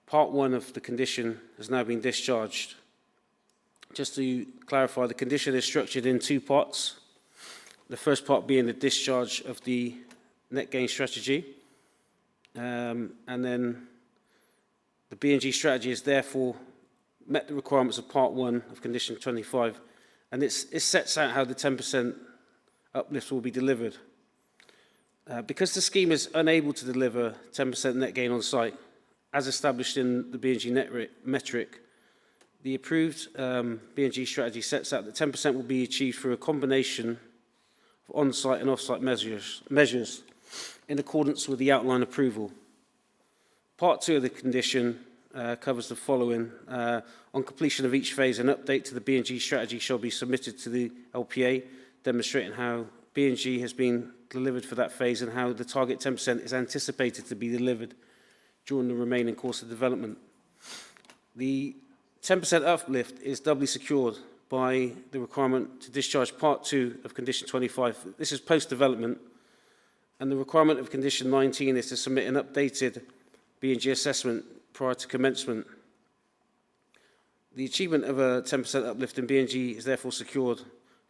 part 1 of the condition has now been discharged. Just to clarify, the condition is structured in 2 parts. The first part being the discharge of the net gain strategy. And then the B&G strategy has therefore met the requirements of part 1 of condition 25. And it sets out how the 10% uplift will be delivered. Because the scheme is unable to deliver 10% net gain on site, as established in the B&G metric, the approved B&G strategy sets out that 10% will be achieved through a combination of on-site and off-site measures in accordance with the outline approval. Part 2 of the condition covers the following. On completion of each phase, an update to the B&G strategy shall be submitted to the LPA, demonstrating how B&G has been delivered for that phase and how the target 10% is anticipated to be delivered during the remaining course of development. The 10% uplift is doubly secured by the requirement to discharge part 2 of condition 25. This is post-development, and the requirement of condition 19 is to submit an updated B&G assessment prior to commencement. The achievement of a 10% uplift in B&G is therefore secured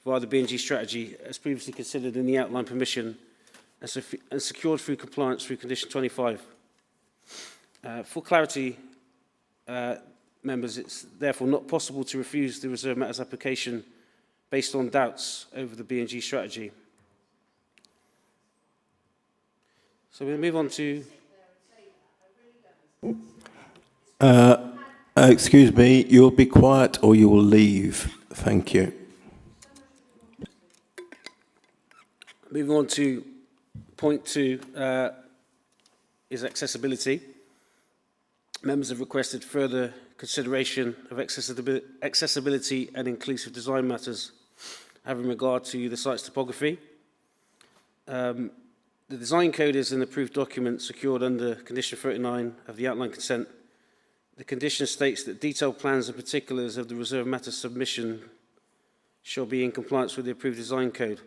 via the B&G strategy as previously considered in the outline permission and secured through compliance through condition 25. For clarity, members, it's therefore not possible to refuse the reserve matters application based on doubts over the B&G strategy. So we'll move on to... Excuse me, you'll be quiet or you will leave. Thank you. Moving on to point 2 is accessibility. Members have requested further consideration of accessibility and inclusive design matters having regard to the site's topography. The design code is an approved document secured under condition 39 of the outline consent. The condition states that detailed plans and particulars of the reserve matter submission shall be in compliance with the approved design code.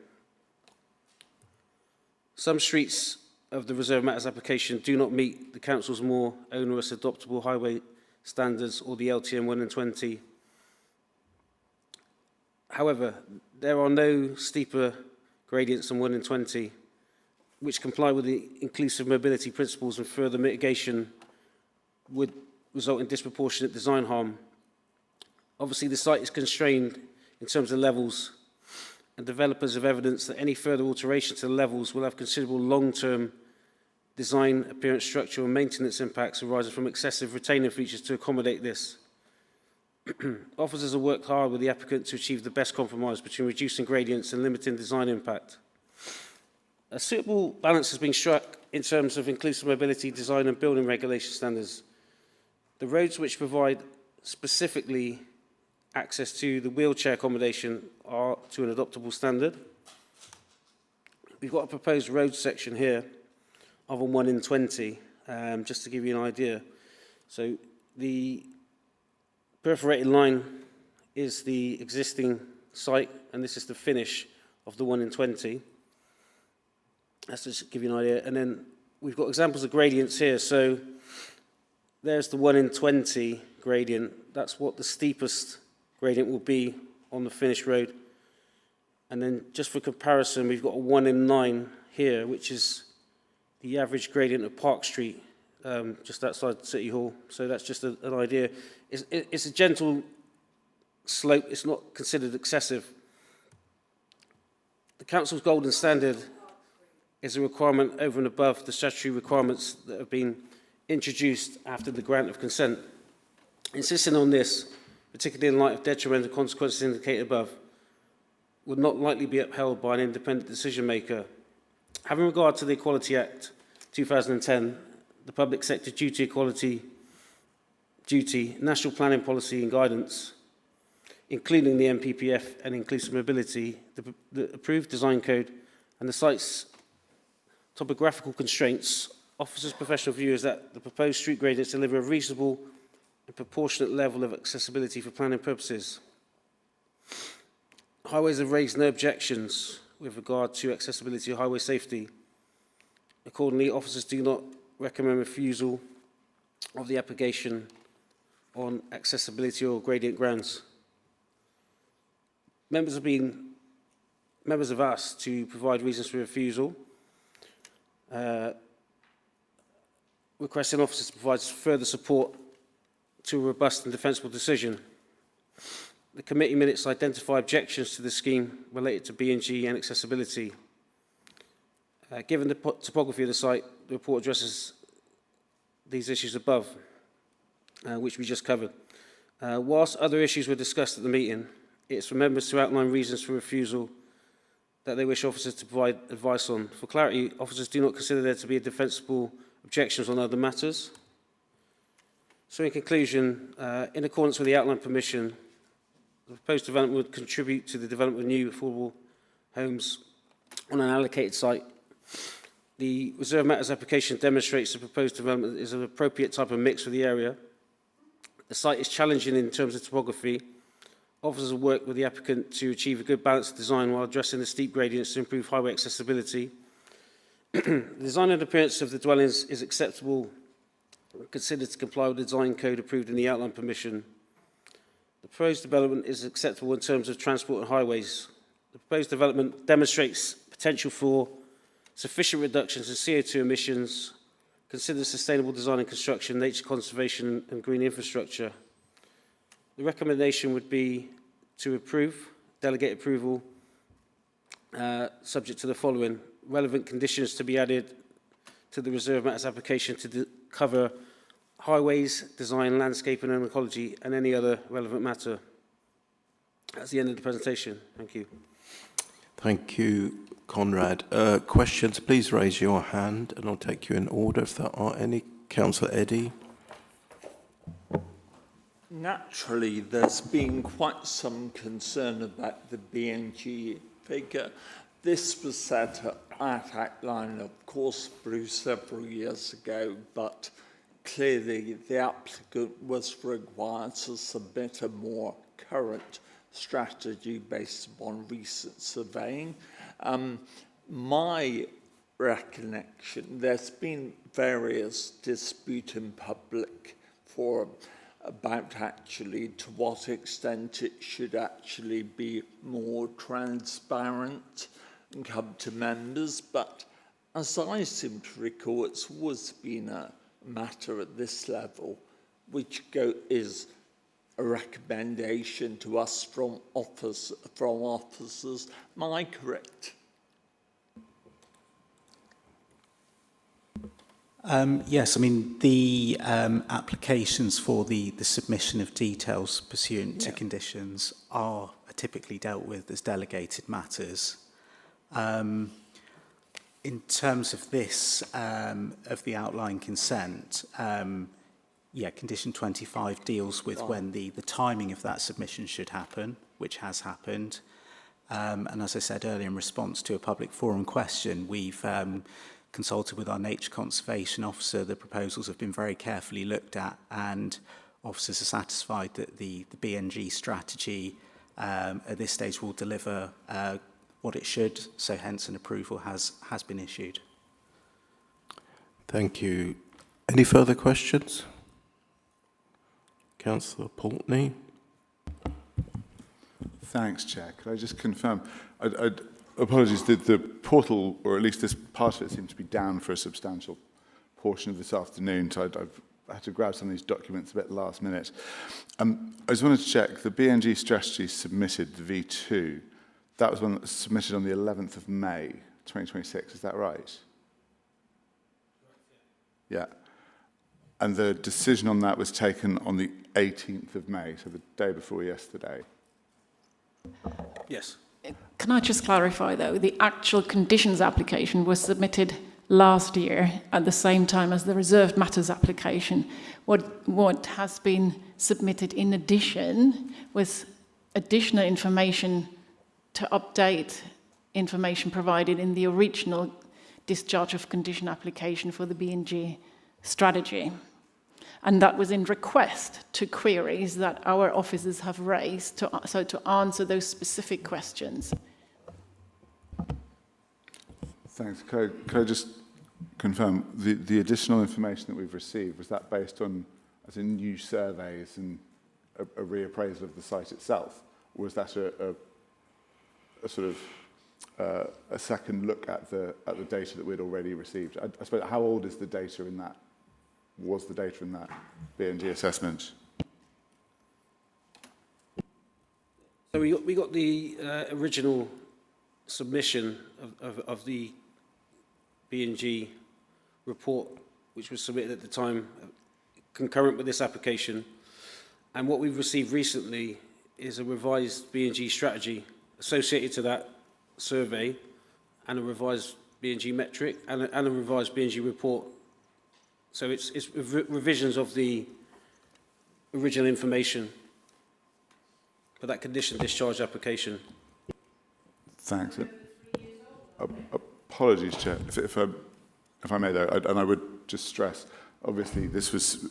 Some streets of the reserve matters application do not meet the council's more onerous adoptable highway standards or the LTM 1 in 20. However, there are no steeper gradients than 1 in 20 which comply with the inclusive mobility principles, and further mitigation would result in disproportionate design harm. Obviously, the site is constrained in terms of levels, and developers have evidence that any further alteration to the levels will have considerable long-term design, appearance, structural and maintenance impacts arising from excessive retaining features to accommodate this. Officers have worked hard with the applicant to achieve the best compromise between reducing gradients and limiting design impact. A suitable balance has been struck in terms of inclusive mobility, design and building regulation standards. The roads which provide specifically access to the wheelchair accommodation are to an adoptable standard. we've got a proposed road section here of a 1 in 20, just to give you an idea. So the perforated line is the existing site, and this is the finish of the 1 in 20. That's just to give you an idea. And then we've got examples of gradients here. So there's the 1 in 20 gradient. That's what the steepest gradient will be on the finished road. And then just for comparison, we've got a 1 in 9 here, which is the average gradient of Park Street, just outside City Hall. So that's just an idea. It's a gentle slope. It's not considered excessive. The Council's golden standard is a requirement over and above the statutory requirements that have been introduced after the grant of consent. Insisting on this, particularly in light of detrimental consequences indicated above, would not likely be upheld by an independent decision maker. Having regard to the Equality Act 2010, the Public Sector Duty Equality Duty, National Planning Policy and Guidance, including the NPPF and Inclusive Mobility, the approved design code and the site's topographical constraints, officers' professional view is that the proposed street gradients deliver a reasonable and proportionate level of accessibility for planning purposes. Highways have raised no objections with regard to accessibility or highway safety. Accordingly, officers do not recommend refusal of the application on accessibility or gradient grounds. Members have asked to provide reasons for refusal, requesting officers to provide further support to a robust and defensible decision. The committee minutes identify objections to the scheme related to B&G and accessibility. Given the topography of the site, the report addresses these issues above, which we just covered. Whilst other issues were discussed at the meeting, it's for members to outline reasons for refusal that they wish officers to provide advice on. For clarity, officers do not consider there to be defensible objections on other matters. So in conclusion, in accordance with the outline permission, the proposed development would contribute to the development of new affordable homes on an allocated site. The Reserve Matters application demonstrates the proposed development is an appropriate type of mix for the area. The site is challenging in terms of topography. Officers will work with the applicant to achieve a good balance of design while addressing the steep gradients to improve highway accessibility. The design and appearance of the dwellings is acceptable, considered to comply with the design code approved in the outline permission. The proposed development is acceptable in terms of transport and highways. The proposed development demonstrates potential for sufficient reductions in CO2 emissions, considers sustainable design and construction, nature conservation and green infrastructure. The recommendation would be to approve, delegate approval, subject to the following: relevant conditions to be added to the Reserve Matters application to cover highways, design, landscape and ecology, and any other relevant matter. That's the end of the presentation. Thank you. Thank you, Conrad. Questions, please raise your hand and I'll take you in order if there are any. Councillor Eddy. Naturally, there's been quite some concern about the B&G figure. This was set at outline, of course, Bruce, several years ago, but clearly the applicant was required to submit a more current strategy based upon recent surveying. My recollection, there's been various dispute in public forum about actually to what extent it should actually be more transparent and come to members, but as I seem to recall, it's always been a matter at this level which is a recommendation to us from officers. Am I correct? Yes, I mean, the applications for the submission of details pursuant to conditions are typically dealt with as delegated matters. In terms of this, of the outline consent, condition 25 deals with when the timing of that submission should happen, which has happened. And as I said earlier, in response to a public forum question, we've consulted with our nature conservation officer. The proposals have been very carefully looked at, and officers are satisfied that the BNG strategy at this stage will deliver what it should, so hence an approval has been issued. Thank you. Any further questions? Councillor Pulteney. Thanks, Chair. Could I just confirm? Apologies, the portal, or at least this part of it, seemed to be down for a substantial portion of this afternoon, so I've had to grab some of these documents a bit last minute. I just wanted to check, the BNG strategy submitted, the V2, that was one that was submitted on the 11th of May, 2026, is that right? Yeah. And the decision on that was taken on the 18th of May, so the day before yesterday. Yes. Can I just clarify, though, the actual conditions application was submitted last year at the same time as the reserved matters application. What has been submitted in addition was additional information to update information provided in the original discharge of condition application for the BNG strategy. And that was in request to queries that our officers have raised to answer those specific questions. Thanks. Could I just confirm, the additional information that we've received, was that based on as in new surveys and a reappraisal of the site itself? Or was that a sort of a second look at the data that we'd already received? I suppose, how old is the data in that? Was the data in that BNG assessment? So we got the original submission of the BNG report, which was submitted at the time, concurrent with this application. And what we've received recently is a revised BNG strategy associated to that survey, and a revised BNG metric, and a revised BNG report. So it's revisions of the original information for that condition discharge application. Thanks. Apologies, Chair, if I may, though, and I would just stress, obviously this was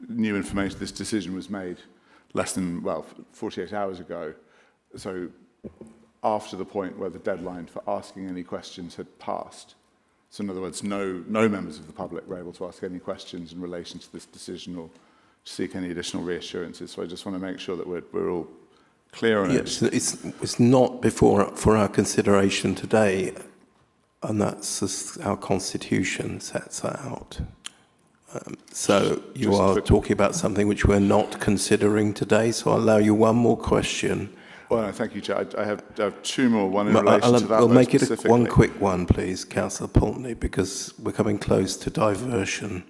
new information. This decision was made less than, 48 hours ago. So after the point where the deadline for asking any questions had passed. So in other words, no members of the public were able to ask any questions in relation to this decision or seek any additional reassurances. So I just want to make sure that we're all clear on it. It's not for our consideration today, and that's our constitution sets that out. So you are talking about something which we're not considering today, so I'll allow you one more question. Well, no, thank you, Chair. I have two more, one in relation to that. We'll make it one quick one, please, Councillor Pulteney, because we're coming close to diversion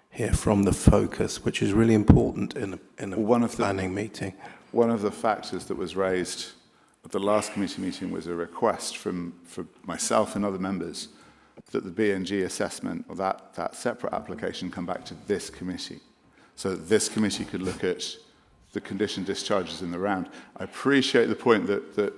here from the focus, which is really important in a planning meeting. One of the factors that was raised at the last committee meeting was a request for myself and other members that the BNG assessment, or that separate application, come back to this committee, so that this committee could look at the condition discharges in the round. I appreciate the point that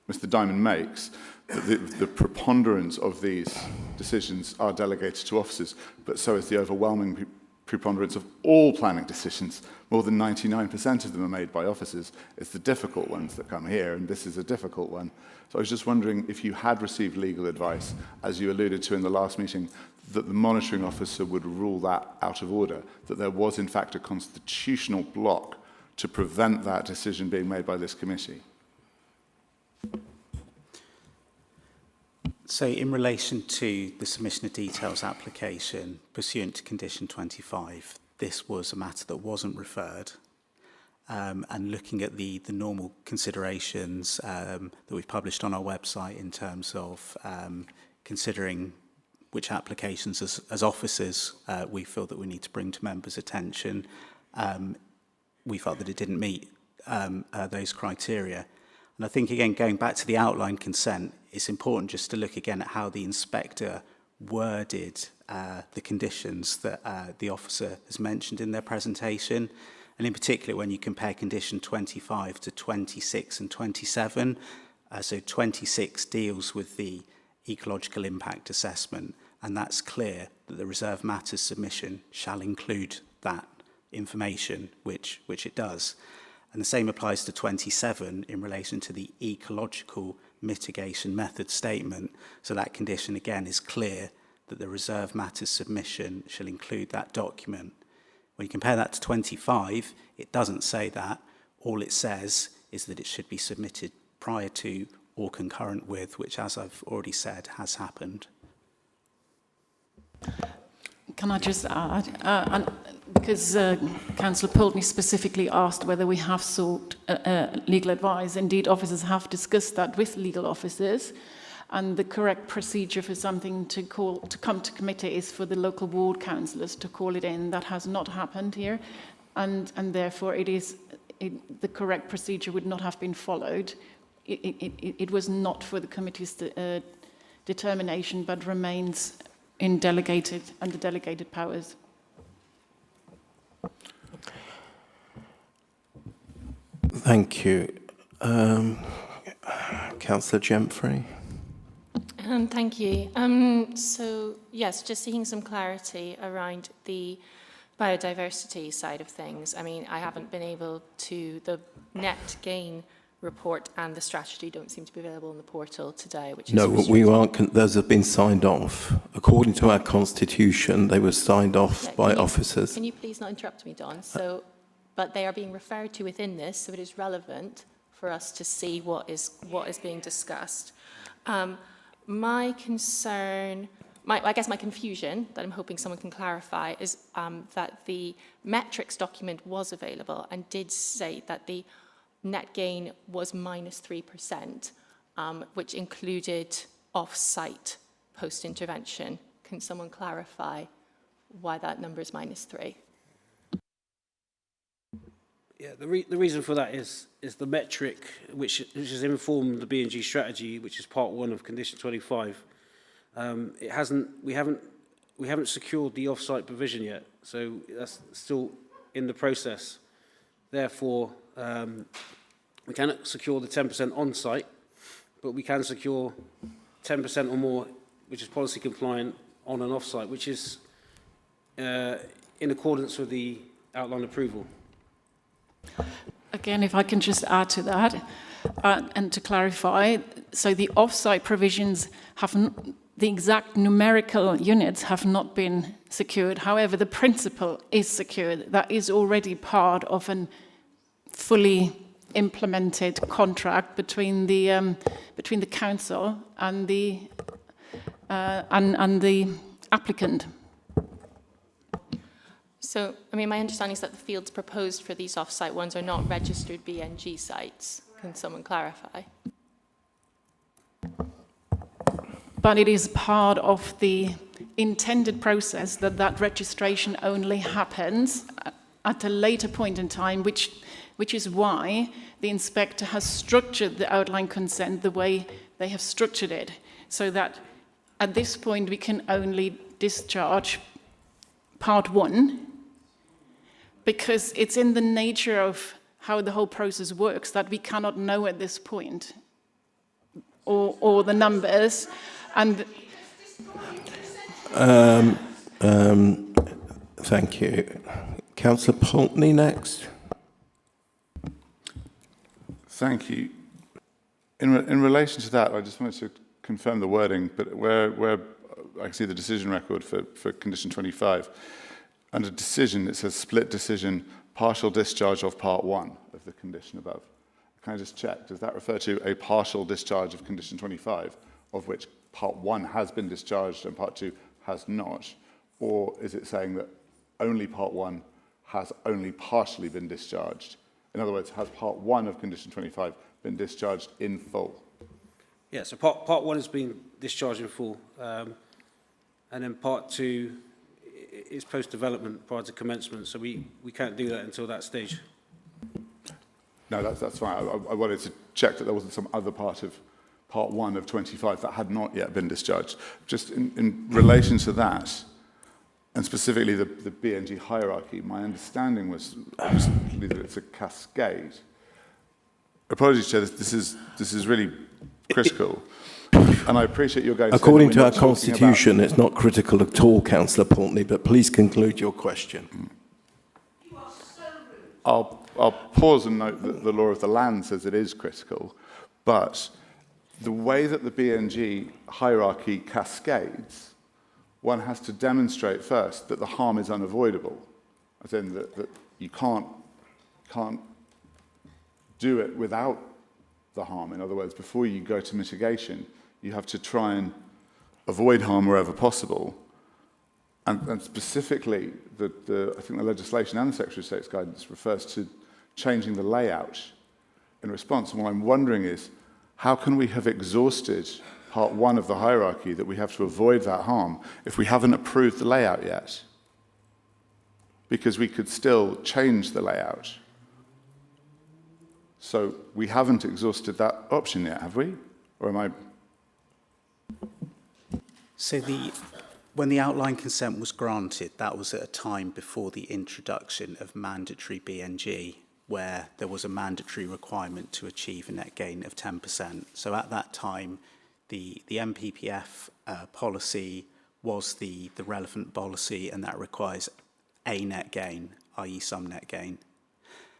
Mr. Diamond makes, that the preponderance of these decisions are delegated to officers, but so is the overwhelming preponderance of all planning decisions. More than 99% of them are made by officers. It's the difficult ones that come here, and this is a difficult one. So I was just wondering if you had received legal advice, as you alluded to in the last meeting, that the monitoring officer would rule that out of order, that there was in fact a constitutional block to prevent that decision being made by this committee. So in relation to the submission of details application pursuant to condition 25, this was a matter that wasn't referred. And looking at the normal considerations that we've published on our website in terms of considering which applications as officers we feel that we need to bring to members' attention, we felt that it didn't meet those criteria. And I think, again, going back to the outline consent, it's important just to look again at how the inspector worded the conditions that the officer has mentioned in their presentation. And in particular, when you compare condition 25 to 26 and 27, So 26 deals with the ecological impact assessment, and that's clear that the reserve matters submission shall include that information, which it does. And the same applies to 27 in relation to the ecological mitigation method statement. So that condition again is clear that the reserve matters submission shall include that document. When you compare that to 25, it doesn't say that. All it says is that it should be submitted prior to or concurrent with, which, as I've already said, has happened. Can I just add, because Councillor Pulteney specifically asked whether we have sought legal advice. Indeed, officers have discussed that with legal officers, and the correct procedure for something to come to committee is for the local ward councillors to call it in. That has not happened here, and therefore the correct procedure would not have been followed. It was not for the committee's determination, but remains under delegated powers. Thank you. Councillor Gemfrey. Thank you. So, yes, just seeking some clarity around the biodiversity side of things. I mean, I haven't been able to, the net gain report and the strategy don't seem to be available on the portal today, which is no, we aren't. Those have been signed off. According to our constitution, they were signed off by officers. Can you please not interrupt me, Don? So, but they are being referred to within this, so it is relevant for us to see what is being discussed. My concern, I guess my confusion that I'm hoping someone can clarify is that the metrics document was available and did say that the net gain was -3%, which included off-site post-intervention. Can someone clarify why that number is -3? Yeah, the reason for that is the metric which has informed the B&G strategy, which is part 1 of condition 25. We haven't secured the off-site provision yet, so that's still in the process. Therefore, we cannot secure the 10% on-site, but we can secure 10% or more, which is policy compliant on and off-site, which is in accordance with the outline approval. Again, if I can just add to that and to clarify, so the off-site provisions the exact numerical units have not been secured. However, the principle is secured. That is already part of a fully implemented contract between the council and the applicant. So, I mean, my understanding is that the fields proposed for these off-site ones are not registered BNG sites. Can someone clarify? But it is part of the intended process that registration only happens at a later point in time, which is why the inspector has structured the outline consent the way they have structured it, so that at this point we can only discharge part 1, because it's in the nature of how the whole process works that we cannot know at this point, or the numbers. And thank you. Councillor Pulteney next. Thank you. In relation to that, I just wanted to confirm the wording, but where I can see the decision record for condition 25, under decision it says split decision, partial discharge of part 1 of the condition above. Can I just check, does that refer to a partial discharge of condition 25, of which part 1 has been discharged and part 2 has not? Or is it saying that only part 1 has only partially been discharged? In other words, has part 1 of condition 25 been discharged in full? Yeah, so part 1 has been discharged in full, and then part 2 is post-development prior to commencement, so we can't do that until that stage. No, that's fine. I wanted to check that there wasn't some other part of part 1 of 25 that had not yet been discharged. Just in relation to that, and specifically the BNG hierarchy, my understanding was that it's a cascade. Apologies, Chair, this is really critical. And I appreciate you're going to... According to our constitution, it's not critical at all, Councillor Pulteney, but please conclude your question. I'll pause and note that the law of the land says it is critical, but the way that the BNG hierarchy cascades, one has to demonstrate first that the harm is unavoidable, as in that you can't do it without the harm. In other words, before you go to mitigation, you have to try and avoid harm wherever possible. And specifically, I think the legislation and the Secretary of State's guidance refers to changing the layout in response. And what I'm wondering is, how can we have exhausted part one of the hierarchy that we have to avoid that harm if we haven't approved the layout yet? Because we could still change the layout. So we haven't exhausted that option yet, have we? Or am I... So when the outline consent was granted, that was at a time before the introduction of mandatory BNG, where there was a mandatory requirement to achieve a net gain of 10%. So at that time, the MPPF policy was the relevant policy, and that requires a net gain, i.e. some net gain.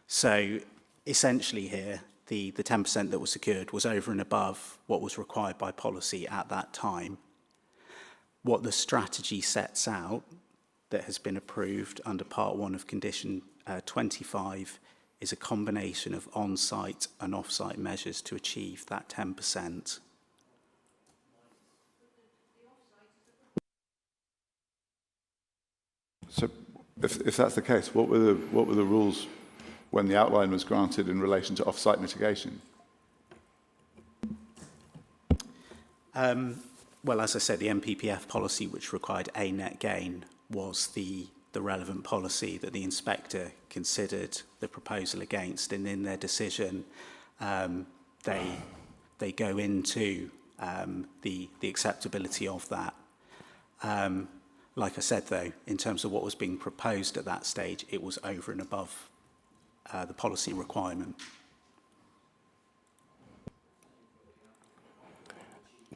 So essentially here, the 10% that was secured was over and above what was required by policy at that time. What the strategy sets out that has been approved under Part 1 of Condition 25 is a combination of on-site and off-site measures to achieve that 10%. So if that's the case, what were the rules when the outline was granted in relation to off-site mitigation? Well, as I said, the MPPF policy, which required a net gain, was the relevant policy that the inspector considered the proposal against, and in their decision, they go into the acceptability of that. Like I said, though, in terms of what was being proposed at that stage, it was over and above the policy requirement.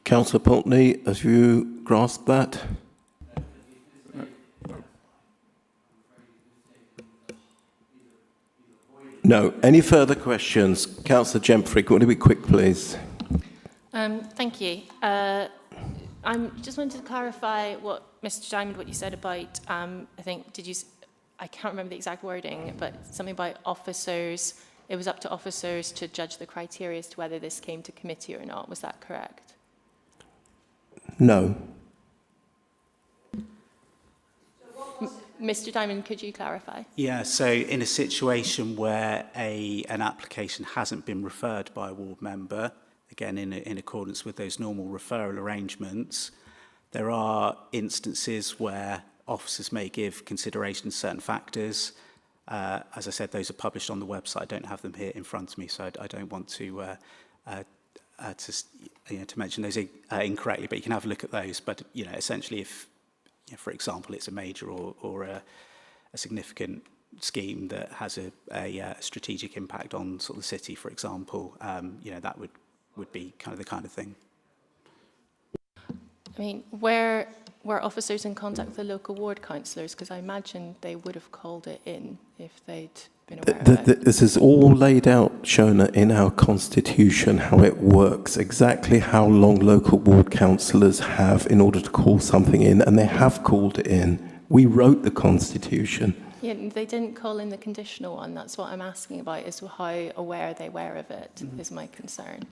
Councillor Pulteney, have you grasped that? No. Any further questions? Councillor Gemfrey, want to be quick, please? Thank you. I just wanted to clarify what Mr. Diamond, what you said about, I think, I can't remember the exact wording, but something about officers, it was up to officers to judge the criteria as to whether this came to committee or not. Was that correct? No. Mr. Diamond, could you clarify? Yeah, so in a situation where an application hasn't been referred by a ward member, again in accordance with those normal referral arrangements, there are instances where officers may give consideration to certain factors. As I said, those are published on the website. I don't have them here in front of me, so I don't want to mention those incorrectly, but you can have a look at those. But essentially, if for example, it's a major or a significant scheme that has a strategic impact on sort of the city, for example, that would be kind of thing. I mean, were officers in contact with the local ward councillors? Because I imagine they would have called it in if they'd been aware of it. This is all laid out, Shona, in our constitution, how it works, exactly how long local ward councillors have in order to call something in, and they have called it in. We wrote the constitution. Yeah, they didn't call in the conditional one. That's what I'm asking about, is how aware they were of it, is my concern.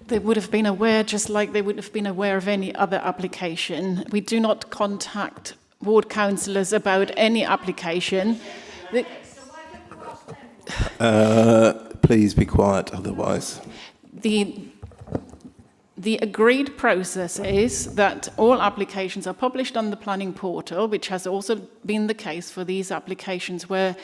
They would have been aware, just like they would have been aware of any other application. We do not contact ward councillors about any application. Please be quiet, otherwise. The agreed process is that all applications are published on the planning portal, which has also been the case for these applications, where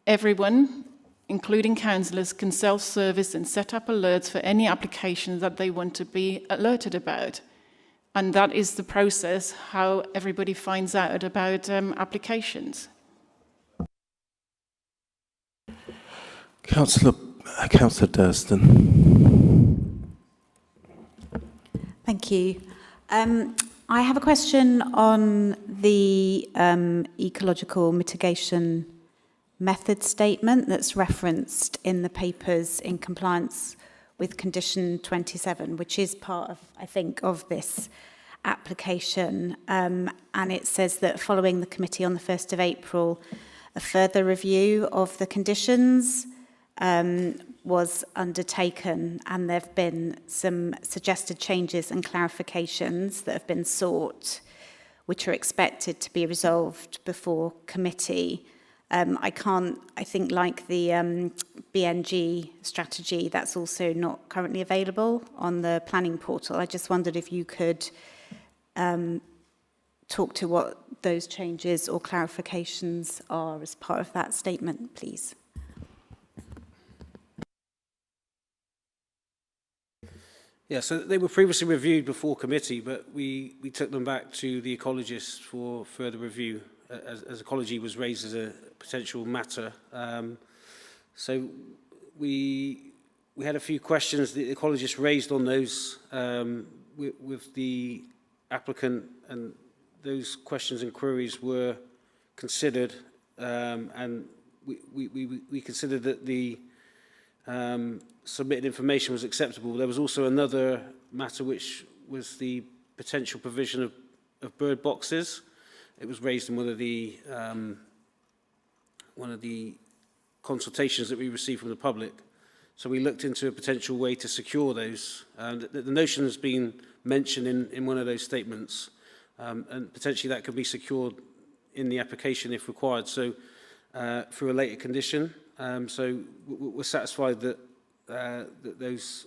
everyone, including councillors, can self-service and set up alerts for any applications that they want to be alerted about. And that is the process, how everybody finds out about applications. Councillor Durston. Thank you. I have a question on the ecological mitigation method statement that's referenced in the papers in compliance with condition 27, which is part of, I think, of this application. And it says that following the committee on the 1st of April, a further review of the conditions was undertaken, and there have been some suggested changes and clarifications that have been sought, which are expected to be resolved before committee. I think like the BNG strategy, that's also not currently available on the planning portal. I just wondered if you could talk to what those changes or clarifications are as part of that statement, please. Yeah, so they were previously reviewed before committee, but we took them back to the ecologists for further review, as ecology was raised as a potential matter. So we had a few questions the ecologists raised on those with the applicant, and those questions and queries were considered, and we considered that the submitted information was acceptable. There was also another matter which was the potential provision of bird boxes. It was raised in one of the consultations that we received from the public. So we looked into a potential way to secure those. The notion has been mentioned in one of those statements, and potentially that could be secured in the application if required. So through a later condition. So we're satisfied that those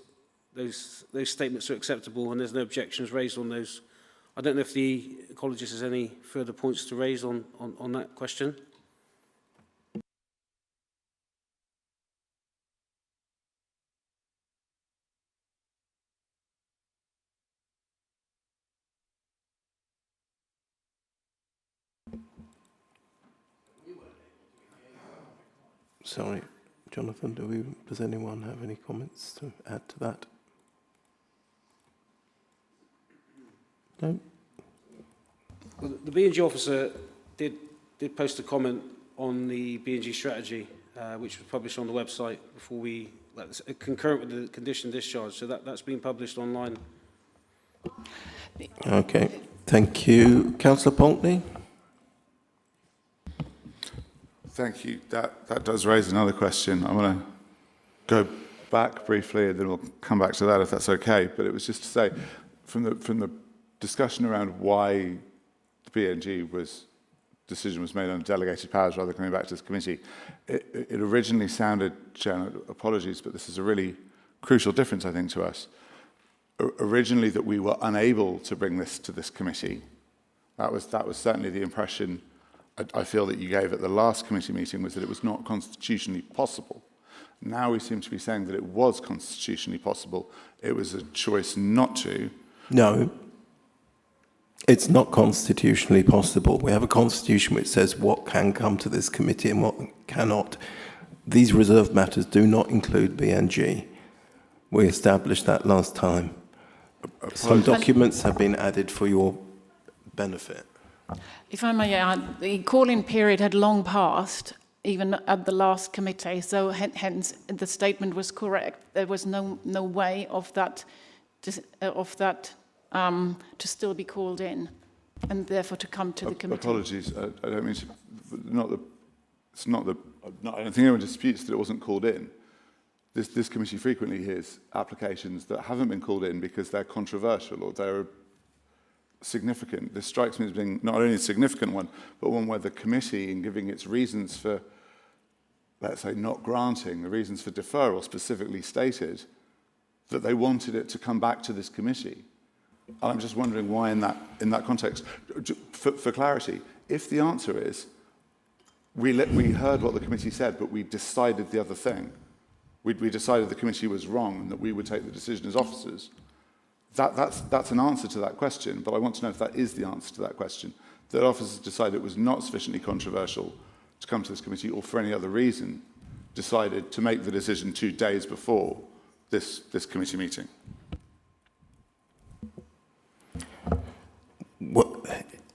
statements are acceptable and there's no objections raised on those. I don't know if the ecologist has any further points to raise on that question. Sorry, Jonathan, does anyone have any comments to add to that? No? Well, the B&G officer did post a comment on the B&G strategy, which was published on the website before we, concurrent with the condition discharge, so that's been published online. Okay, thank you. Councillor Poultney? Thank you. That does raise another question. I want to go back briefly, and then we'll come back to that if that's okay. But it was just to say, from the discussion around why the BNG decision was made under delegated powers rather than coming back to this committee, it originally sounded, Sharon, apologies, but this is a really crucial difference, I think, to us. Originally, that we were unable to bring this to this committee. That was certainly the impression I feel that you gave at the last committee meeting, was that it was not constitutionally possible. Now we seem to be saying that it was constitutionally possible. It was a choice not to. No, it's not constitutionally possible. We have a constitution which says what can come to this committee and what cannot. These reserved matters do not include BNG. We established that last time. Some documents have been added for your benefit. If I may add, the call-in period had long passed, even at the last committee, so hence the statement was correct. There was no way of that to still be called in, and therefore to come to the committee. Apologies, I don't mean to. I don't think anyone disputes that it wasn't called in. This committee frequently hears applications that haven't been called in because they're controversial or they're significant. This strikes me as being not only a significant one, but one where the committee, in giving its reasons for, let's say, not granting, the reasons for deferral specifically stated that they wanted it to come back to this committee. And I'm just wondering why in that context, for clarity, if the answer is we heard what the committee said, but we decided the other thing, we decided the committee was wrong and that we would take the decision as officers, that's an answer to that question, but I want to know if that is the answer to that question, that officers decided it was not sufficiently controversial to come to this committee, or for any other reason decided to make the decision 2 days before this committee meeting. Well,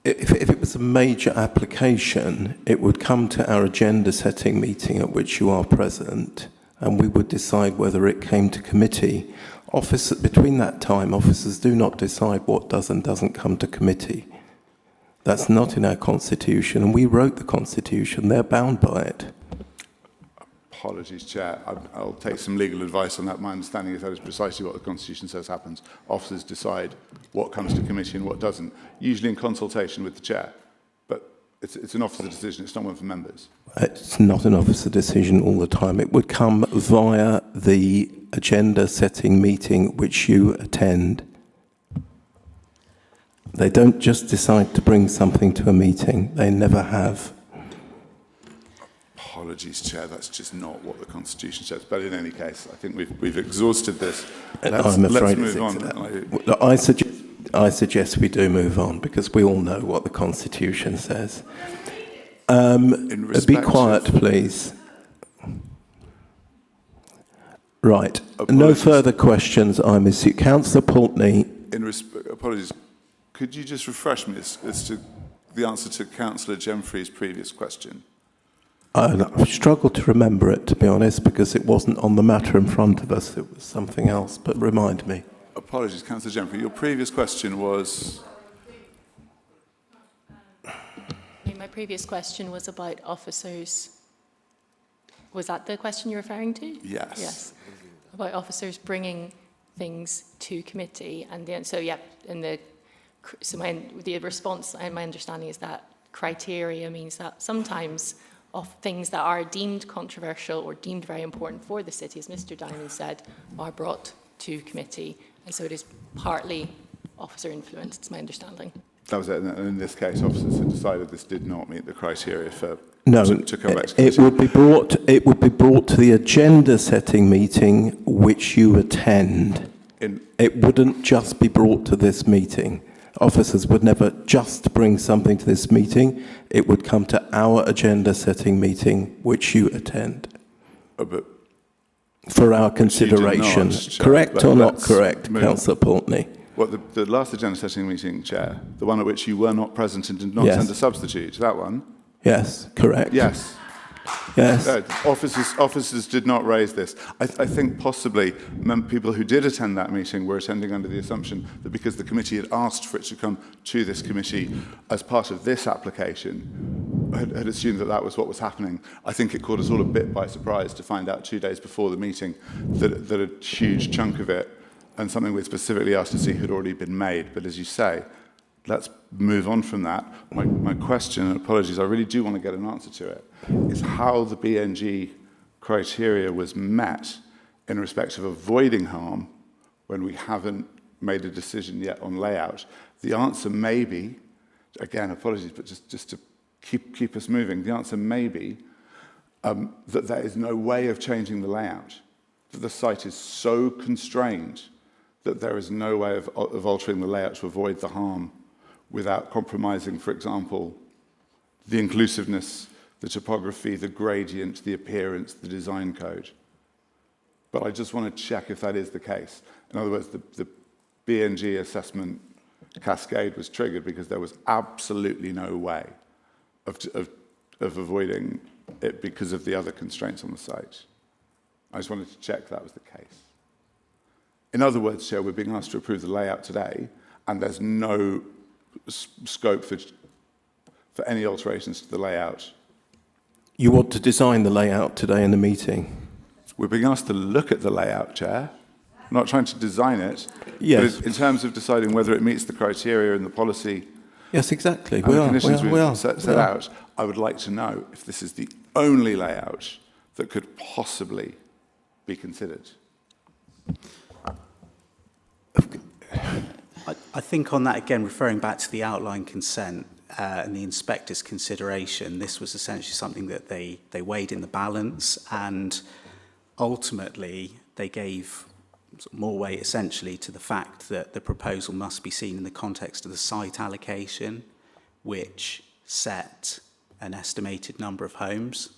if it was a major application, it would come to our agenda setting meeting at which you are present, and we would decide whether it came to committee. Between that time, officers do not decide what does and doesn't come to committee. That's not in our constitution, and we wrote the constitution. They're bound by it. Apologies, Chair. I'll take some legal advice on that. My understanding is that is precisely what the Constitution says happens. Officers decide what comes to committee and what doesn't, usually in consultation with the Chair. But it's an officer decision. It's not one for members. It's not an officer decision all the time. It would come via the agenda-setting meeting which you attend. They don't just decide to bring something to a meeting. They never have. Apologies, Chair. That's just not what the Constitution says. But in any case, I think we've exhausted this. I'm afraid let's move on. Look, I suggest we do move on because we all know what the Constitution says. Be quiet, please. Right. Apologies. No further questions. I'm Councillor Pulteney. Apologies. Could you just refresh me as to the answer to Councillor Gemfrey's previous question? I struggle to remember it, to be honest, because it wasn't on the matter in front of us. It was something else, but remind me. Apologies, Councillor Gemfrey. Your previous question was... My previous question was about officers. Was that the question you're referring to? Yes. Yes. About officers bringing things to committee. And then, so, yeah, the response and my understanding is that criteria means that sometimes of things that are deemed controversial or deemed very important for the city, as Mr. Diamond said, are brought to committee. And so it is partly officer influence, it's my understanding. That was it. And in this case, officers had decided this did not meet the criteria for to come back to it would be brought to the agenda setting meeting which you attend. It wouldn't just be brought to this meeting. Officers would never just bring something to this meeting. It would come to our agenda setting meeting which you attend. For our consideration. Correct or not correct, Councillor Pulteney? What, the last agenda setting meeting, Chair, the one at which you were not present and did not send a substitute, that one? Yes, correct. Yes. Yes. Officers did not raise this. I think possibly people who did attend that meeting were attending under the assumption that because the committee had asked for it to come to this committee as part of this application, had assumed that that was what was happening. I think it caught us all a bit by surprise to find out 2 days before the meeting that a huge chunk of it and something we specifically asked to see had already been made. But as you say, let's move on from that. My question, and apologies, I really do want to get an answer to it, is how the BNG criteria was met in respect of avoiding harm when we haven't made a decision yet on layout. The answer may be, again, apologies, but just to keep us moving, the answer may be that there is no way of changing the layout, that the site is so constrained that there is no way of altering the layout to avoid the harm without compromising, for example, the inclusiveness, the topography, the gradient, the appearance, the design code. But I just want to check if that is the case. In other words, the BNG assessment cascade was triggered because there was absolutely no way of avoiding it because of the other constraints on the site. I just wanted to check that was the case. In other words, Chair, we're being asked to approve the layout today, and there's no scope for any alterations to the layout. You want to design the layout today in the meeting? We're being asked to look at the layout, Chair. I'm not trying to design it. Yes. But in terms of deciding whether it meets the criteria and the policy. Yes, exactly. And the conditions we've set out, I would like to know if this is the only layout that could possibly be considered. I think on that, again, referring back to the outline consent and the inspector's consideration, this was essentially something that they weighed in the balance, and ultimately they gave more weight essentially to the fact that the proposal must be seen in the context of the site allocation, which set an estimated number of homes.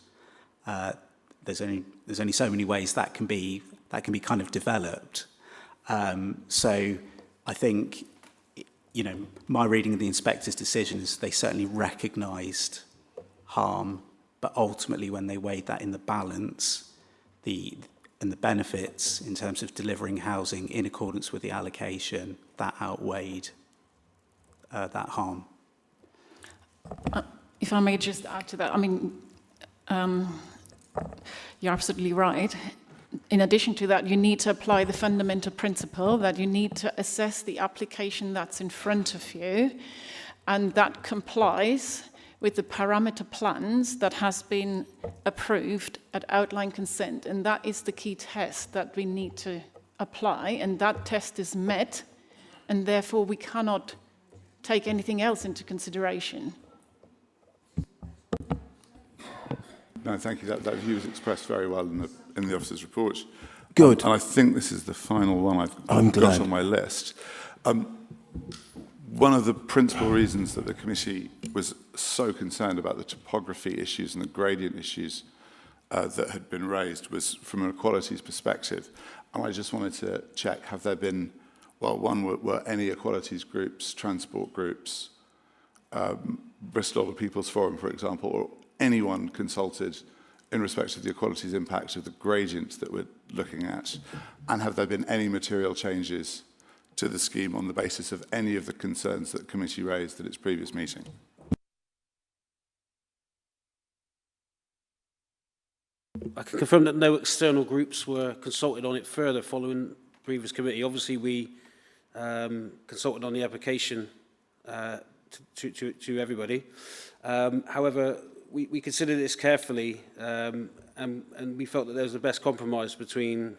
There's only so many ways that can be kind of developed. So I think my reading of the inspector's decision is they certainly recognised harm, but ultimately when they weighed that in the balance, the benefits in terms of delivering housing in accordance with the allocation, that outweighed that harm. If I may just add to that, I mean, you're absolutely right. In addition to that, you need to apply the fundamental principle that you need to assess the application that's in front of you, and that complies with the parameter plans that has been approved at outline consent. And that is the key test that we need to apply, and that test is met, and therefore we cannot take anything else into consideration. No, thank you. That view was expressed very well in the officer's report. Good. And I think this is the final one I've got on my list. One of the principal reasons that the committee was so concerned about the topography issues and the gradient issues that had been raised was from an equalities perspective. And I just wanted to check, have there been, well, one, were any equalities groups, transport groups, Bristol, the People's Forum, for example, or anyone consulted in respect of the equalities impact of the gradients that we're looking at? And have there been any material changes to the scheme on the basis of any of the concerns that the committee raised at its previous meeting? I can confirm that no external groups were consulted on it further following the previous committee. Obviously, we consulted on the application to everybody. However, we considered this carefully, and we felt that there was the best compromise between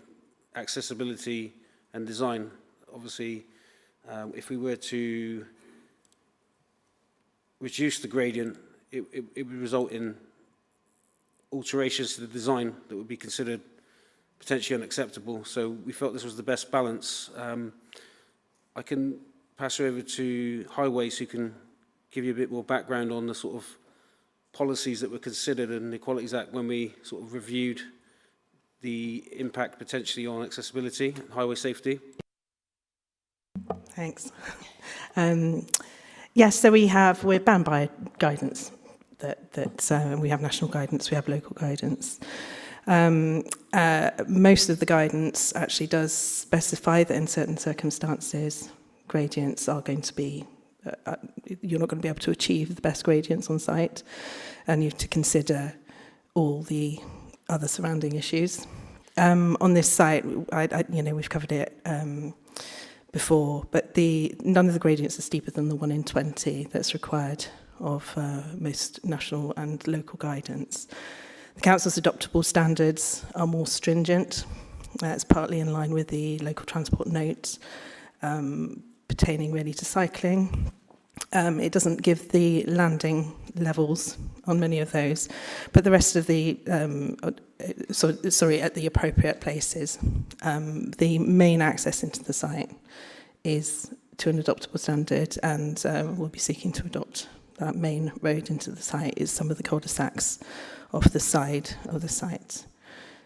accessibility and design. Obviously, if we were to reduce the gradient, it would result in alterations to the design that would be considered potentially unacceptable. So we felt this was the best balance. I can pass you over to Highways, who can give you a bit more background on the sort of policies that were considered in the Equalities Act when we sort of reviewed the impact potentially on accessibility and highway safety. Thanks. Yes, so we're bound by guidance that we have national guidance, we have local guidance. Most of the guidance actually does specify that in certain circumstances, gradients are going to be, you're not going to be able to achieve the best gradients on site, and you have to consider all the other surrounding issues. On this site, we've covered it before, but none of the gradients are steeper than the 1 in 20 that's required of most national and local guidance. The council's adoptable standards are more stringent. It's partly in line with the local transport note pertaining really to cycling. It doesn't give the landing levels on many of those, but the rest of the, at the appropriate places. The main access into the site is to an adoptable standard, and we'll be seeking to adopt that main road into the site is some of the cul-de-sacs off the side of the site.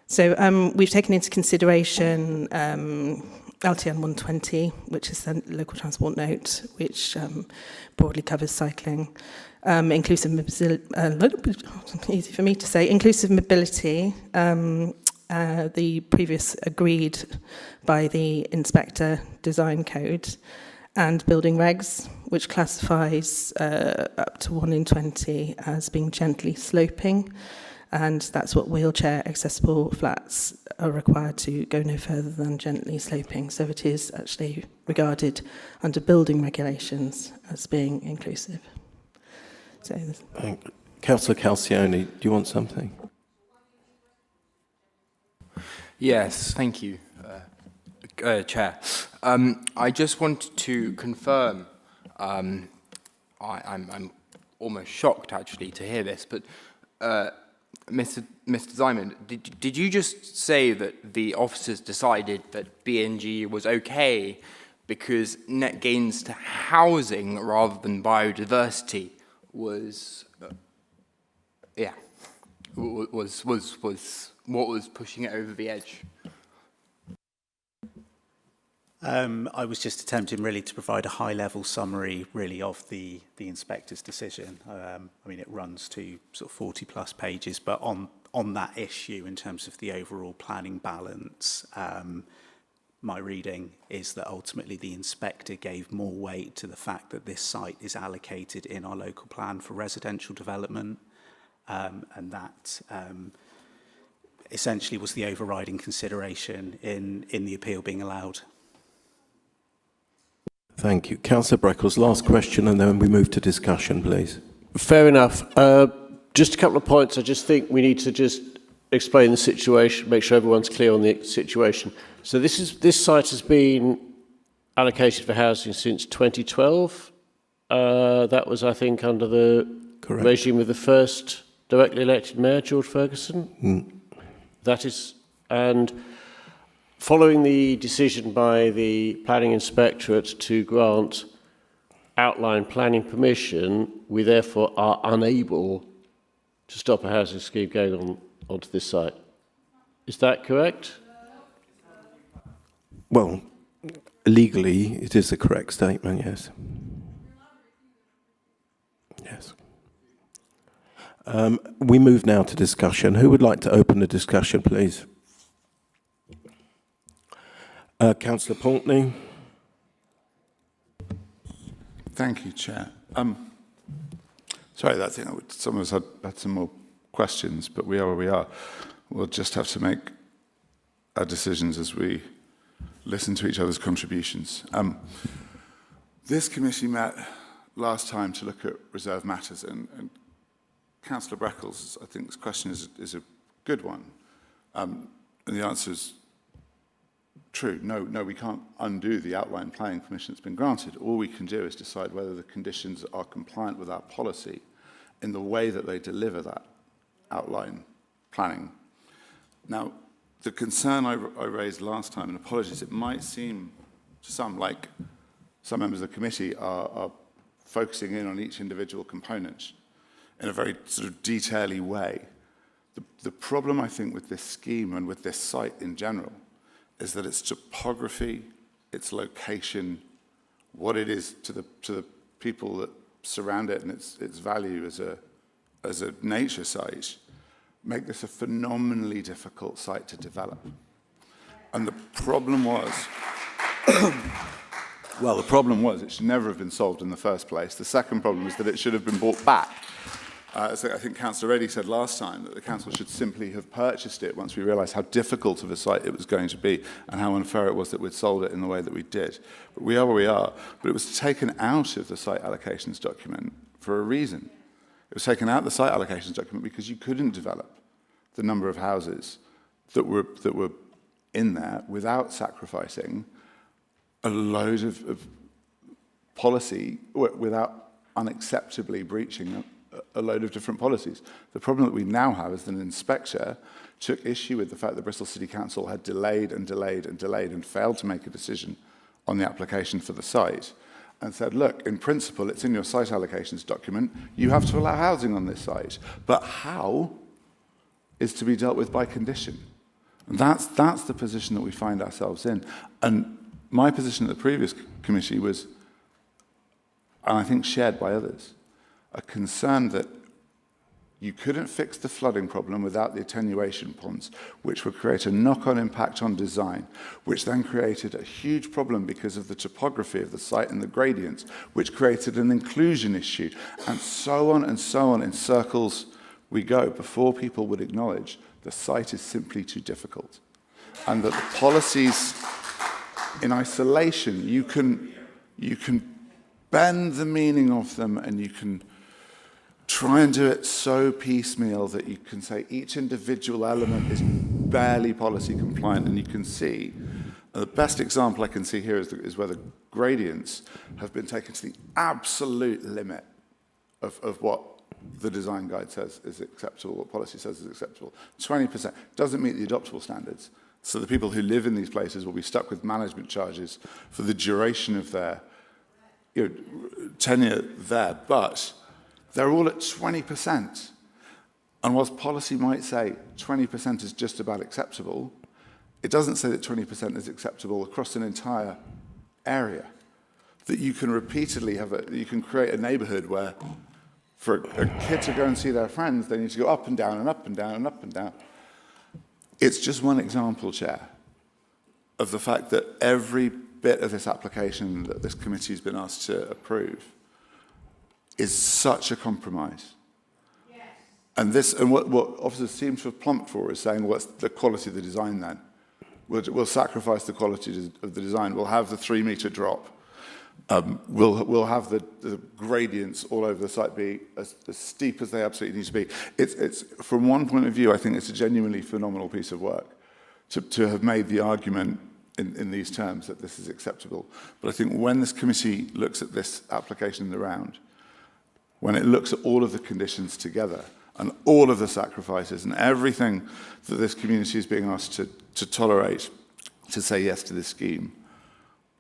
So we've taken into consideration LTN 120, which is the local transport note, which broadly covers cycling, inclusive easy for me to say, inclusive mobility, the previous agreed by the inspector design code, and building regs, which classifies up to 1 in 20 as being gently sloping, and that's what wheelchair accessible flats are required to go no further than gently sloping. So it is actually regarded under building regulations as being inclusive. So, Councillor Calcioni, do you want something? Yes, thank you, Chair. I just wanted to confirm, I'm almost shocked actually to hear this, but Mr. Simon, did you just say that the officers decided that BNG was okay because net gains to housing rather than biodiversity was what was pushing it over the edge? I was just attempting really to provide a high-level summary really of the inspector's decision. I mean, it runs to sort of 40-plus pages, but on that issue in terms of the overall planning balance, my reading is that ultimately the inspector gave more weight to the fact that this site is allocated in our local plan for residential development, and that essentially was the overriding consideration in the appeal being allowed. Thank you. Councillor Breckles, last question, and then we move to discussion, please. Fair enough. Just a couple of points. I just think we need to just explain the situation, make sure everyone's clear on the situation. So this site has been allocated for housing since 2012. That was, I think, under the regime of the first directly elected mayor, George Ferguson. That is, and following the decision by the planning inspectorate to grant outline planning permission, we therefore are unable to stop a housing scheme going onto this site. Is that correct? Well, legally, it is a correct statement, yes. Yes. We move now to discussion. Who would like to open the discussion, please? Councillor Poultney. Thank you, Chair. Sorry, I think some of us had some more questions, but we are where we are. We'll just have to make our decisions as we listen to each other's contributions. This committee met last time to look at reserve matters, and Councillor Breckles, I think this question is a good one. And the answer is true. No, we can't undo the outline planning permission that's been granted. All we can do is decide whether the conditions are compliant with our policy in the way that they deliver that outline planning. Now, the concern I raised last time, and apologies, it might seem to some like some members of the committee are focusing in on each individual component in a very sort of detail-y way. The problem, I think, with this scheme and with this site in general is that its topography, its location, what it is to the people that surround it and its value as a nature site, make this a phenomenally difficult site to develop. And the problem was, well, the problem was it should never have been solved in the first place. The second problem is that it should have been bought back. So I think Councillor Reddy said last time that the council should simply have purchased it once we realised how difficult of a site it was going to be and how unfair it was that we'd sold it in the way that we did. But we are where we are. But it was taken out of the site allocations document for a reason. It was taken out of the site allocations document because you couldn't develop the number of houses that were in there without sacrificing a load of policy, without unacceptably breaching a load of different policies. The problem that we now have is that an inspector took issue with the fact that Bristol City Council had delayed and failed to make a decision on the application for the site and said, look, in principle, it's in your site allocations document, you have to allow housing on this site, but how is to be dealt with by condition. And that's the position that we find ourselves in. And my position at the previous committee was, and I think shared by others, a concern that you couldn't fix the flooding problem without the attenuation ponds, which would create a knock-on impact on design, which then created a huge problem because of the topography of the site and the gradients, which created an inclusion issue, and so on in circles we go before people would acknowledge the site is simply too difficult. And that the policies in isolation, you can bend the meaning of them and you can try and do it so piecemeal that you can say each individual element is barely policy compliant, and you can see, the best example I can see here is where the gradients have been taken to the absolute limit of what the design guide says is acceptable, what policy says is acceptable. 20% doesn't meet the adoptable standards. So the people who live in these places will be stuck with management charges for the duration of their tenure there, but they're all at 20%. And whilst policy might say 20% is just about acceptable, It doesn't say that 20% is acceptable across an entire area. That you can repeatedly you can create a neighbourhood where for a kid to go and see their friends, they need to go up and down and up and down and up and down. It's just one example, Chair, of the fact that every bit of this application that this committee has been asked to approve is such a compromise. Yes. And what officers seem to have plumped for is saying, what's the quality of the design then? We'll sacrifice the quality of the design. We'll have the 3-metre drop. We'll have the gradients all over the site be as steep as they absolutely need to be. It's from one point of view, I think it's a genuinely phenomenal piece of work to have made the argument in these terms that this is acceptable. But I think when this committee looks at this application in the round, when it looks at all of the conditions together and all of the sacrifices and everything that this community is being asked to tolerate, to say yes to this scheme,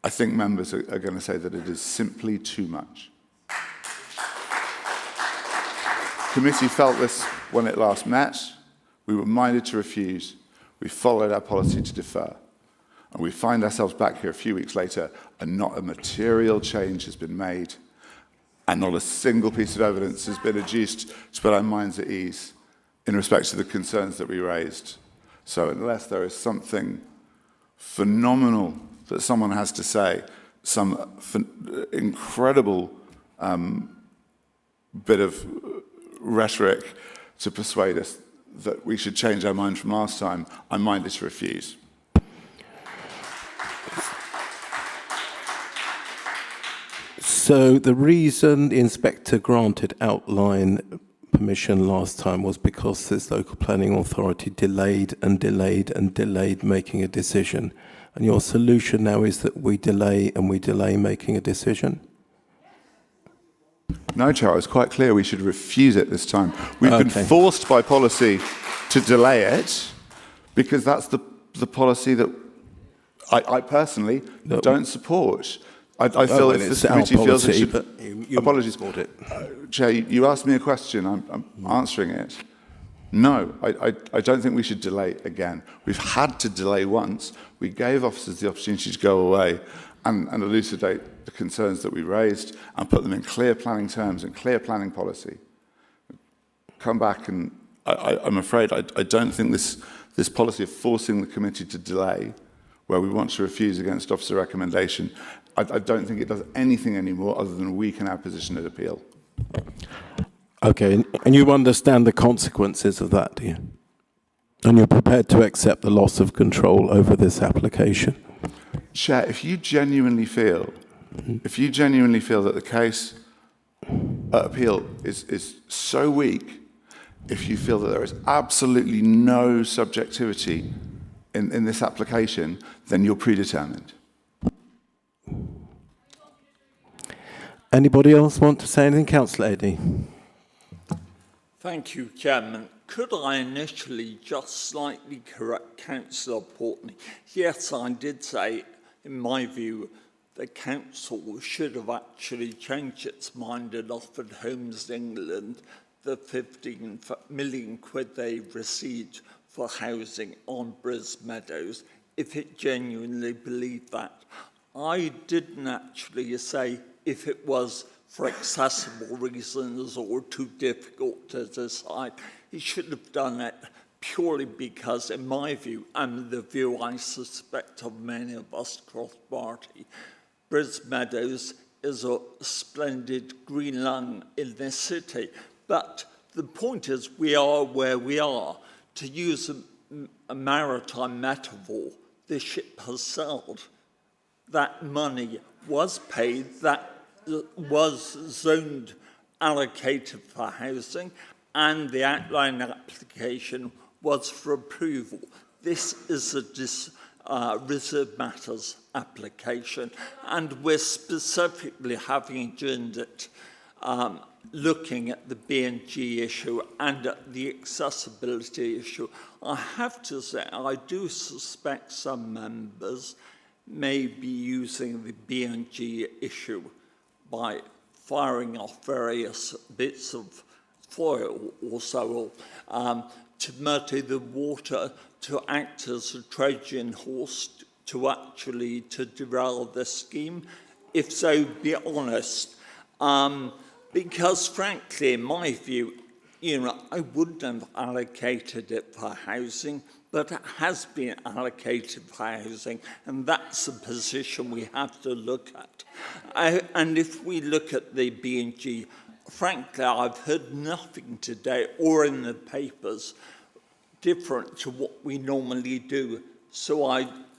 I think members are going to say that it is simply too much. Committee felt this when it last met. We were minded to refuse. We followed our policy to defer. And we find ourselves back here a few weeks later and not a material change has been made and not a single piece of evidence has been adduced to put our minds at ease in respect to the concerns that we raised. So unless there is something phenomenal that someone has to say, some incredible bit of rhetoric to persuade us that we should change our mind from last time, I'm minded to refuse. So the reason the inspector granted outline permission last time was because this local planning authority delayed and delayed and delayed making a decision. And your solution now is that we delay and we delay making a decision? No, Chair, it's quite clear we should refuse it this time. We've been forced by policy to delay it because that's the policy that I personally don't support. I feel if this committee feels it should... Apologies. Chair, you asked me a question. I'm answering it. No, I don't think we should delay again. We've had to delay once. We gave officers the opportunity to go away and elucidate the concerns that we raised and put them in clear planning terms and clear planning policy. Come back and I'm afraid I don't think this policy of forcing the committee to delay, where we want to refuse against officer recommendation, I don't think it does anything anymore other than weaken our position at appeal. Okay, and you understand the consequences of that, do you? And you're prepared to accept the loss of control over this application? Chair, if you genuinely feel that the case at appeal is so weak, if you feel that there is absolutely no subjectivity in this application, then you're predetermined. Anybody else want to say anything? Councillor Eddy. Thank you, Chairman. Could I initially just slightly correct Councillor Portney? Yes, I did say, in my view, the council should have actually changed its mind and offered Homes England the 15 million quid they received for housing on Meadows, if it genuinely believed that. I didn't actually say if it was for accessible reasons or too difficult to decide. He should have done it purely because, in my view, and the view I suspect of many of us cross-party, Meadows is a splendid green lung in this city. But the point is, we are where we are. To use a maritime metaphor, the ship has sailed. That money was paid, that was zoned, allocated for housing, and the outline application was for approval. This is a reserved matters application, and we're specifically having adjourned it, looking at the B&G issue and at the accessibility issue. I have to say, I do suspect some members may be using the B&G issue by firing off various bits of foil or so to muddy the water to act as a Trojan horse to derail the scheme? If so, be honest. Because frankly, in my view, I wouldn't have allocated it for housing, but it has been allocated for housing, and that's a position we have to look at. And if we look at the B&G, frankly, I've heard nothing today or in the papers different to what we normally do. So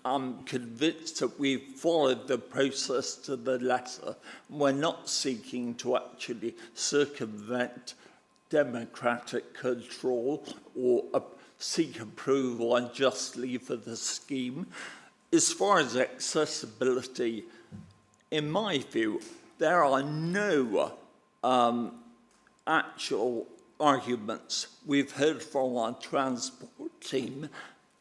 I'm convinced that we've followed the process to the letter. We're not seeking to actually circumvent democratic control or seek approval unjustly for the scheme. As far as accessibility, in my view, there are no actual arguments we've heard from our transport team,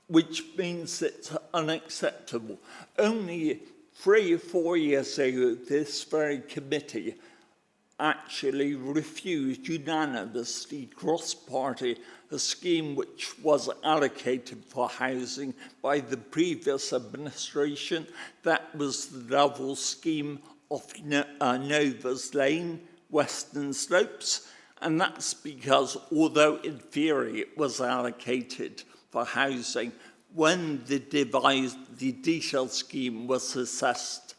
which means it's unacceptable. Only 3 or 4 years ago, this very committee actually refused unanimously, cross-party, a scheme which was allocated for housing by the previous administration. That was the double scheme of Nova's Lane, Western Slopes, and that's because, although in theory it was allocated for housing, when the detailed scheme was assessed,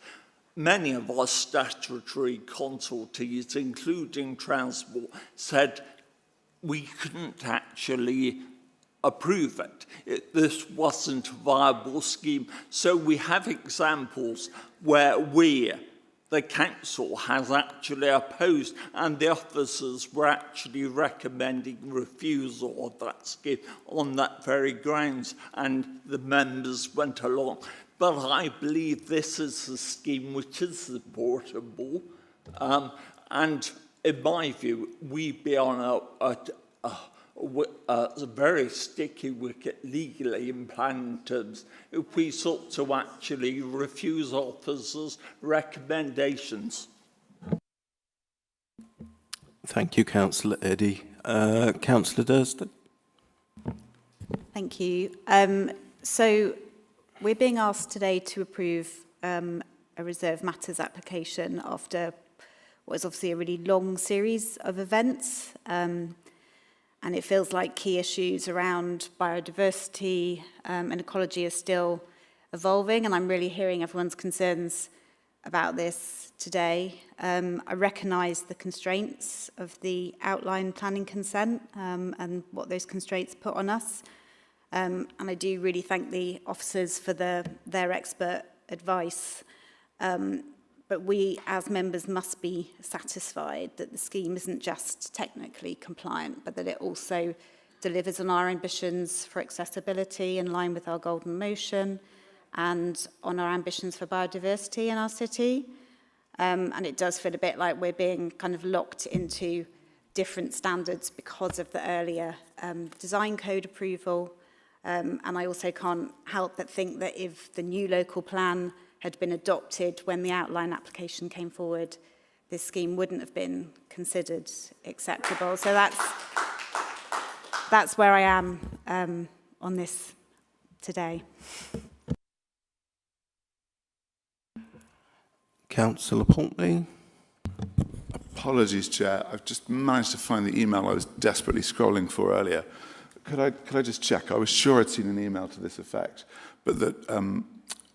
many of our statutory consultees, including Transport, said we couldn't actually approve it. This wasn't a viable scheme. So we have examples where the council has actually opposed, and the officers were actually recommending refusal of that scheme on that very grounds, and the members went along. But I believe this is a scheme which is supportable, and in my view, we'd be on a very sticky wicket legally in planning terms if we sought to actually refuse officers' recommendations. Thank you, Councillor Eddy. Councillor Durston. Thank you. So we're being asked today to approve a reserve matters application after what is obviously a really long series of events. And it feels like key issues around biodiversity and ecology are still evolving, and I'm really hearing everyone's concerns about this today. I recognise the constraints of the outline planning consent and what those constraints put on us. And I do really thank the officers for their expert advice. But we, as members, must be satisfied that the scheme isn't just technically compliant, but that it also delivers on our ambitions for accessibility in line with our golden motion and on our ambitions for biodiversity in our city. And it does feel a bit like we're being kind of locked into different standards because of the earlier design code approval. And I also can't help but think that if the new local plan had been adopted when the outline application came forward, this scheme wouldn't have been considered acceptable. So that's where I am on this today. Councillor Poultney. Apologies, Chair. I've just managed to find the email I was desperately scrolling for earlier. Could I just check? I was sure I'd seen an email to this effect, but that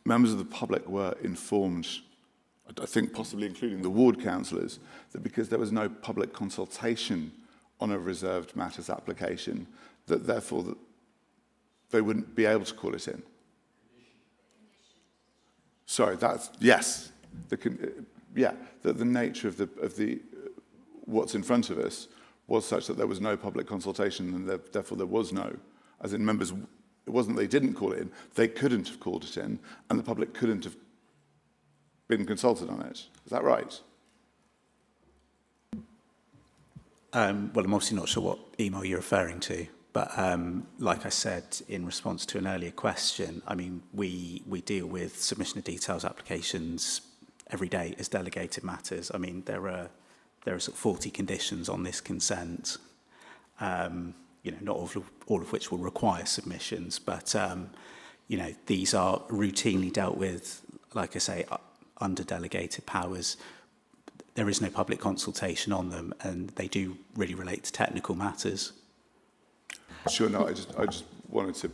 members of the public were informed, I think possibly including the ward councillors, that because there was no public consultation on a reserved matters application, that therefore that they wouldn't be able to call it in. Sorry, that's, yes. That the nature of the what's in front of us was such that there was no public consultation, and therefore there was no, as in members. It wasn't they didn't call it in, they couldn't have called it in, and the public couldn't have been consulted on it. Is that right? Well, I'm obviously not sure what email you're referring to, but like I said in response to an earlier question, I mean, we deal with submission of details applications every day as delegated matters. I mean, there are sort of 40 conditions on this consent. not all of which will require submissions, but these are routinely dealt with, like I say, under delegated powers. There is no public consultation on them, and they do really relate to technical matters. Sure, no, I just wanted to,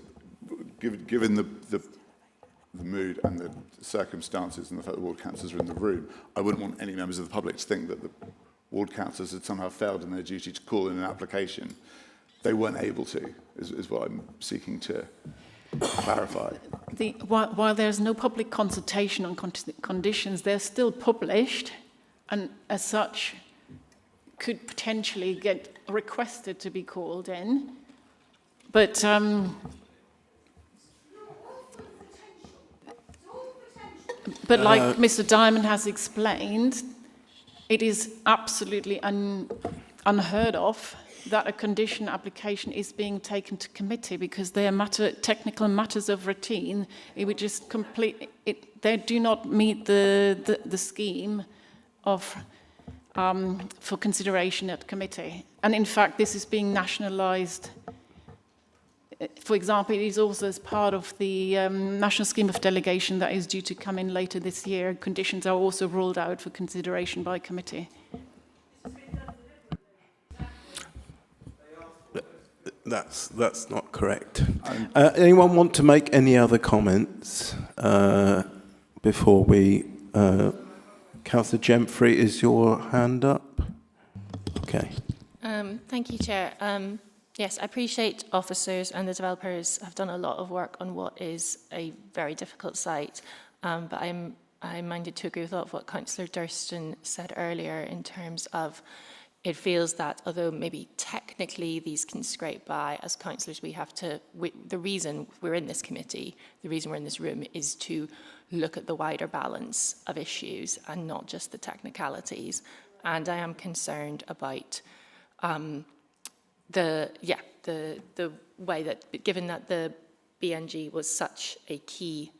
given the mood and the circumstances and the fact that ward councillors are in the room, I wouldn't want any members of the public to think that the ward councillors had somehow failed in their duty to call in an application. They weren't able to, is what I'm seeking to clarify. While there's no public consultation on conditions, they're still published, and as such could potentially get requested to be called in. But like Mr. Diamond has explained, it is absolutely unheard of that a condition application is being taken to committee, because they are technical matters of routine. It would just they do not meet the scheme of for consideration at committee. And in fact, this is being nationalised. For example, it is also as part of the national scheme of delegation that is due to come in later this year. Conditions are also ruled out for consideration by committee. That's not correct. Anyone want to make any other comments before we... Councillor Gemfrey, is your hand up? Okay. Thank you, Chair. Yes, I appreciate officers and the developers have done a lot of work on what is a very difficult site, but I'm minded to agree with a lot of what Councillor Durston said earlier in terms of it feels that although maybe technically these can scrape by, as councillors we have to, the reason we're in this committee, the reason we're in this room is to look at the wider balance of issues and not just the technicalities. And I am concerned about the way that, given that the BNG was such a key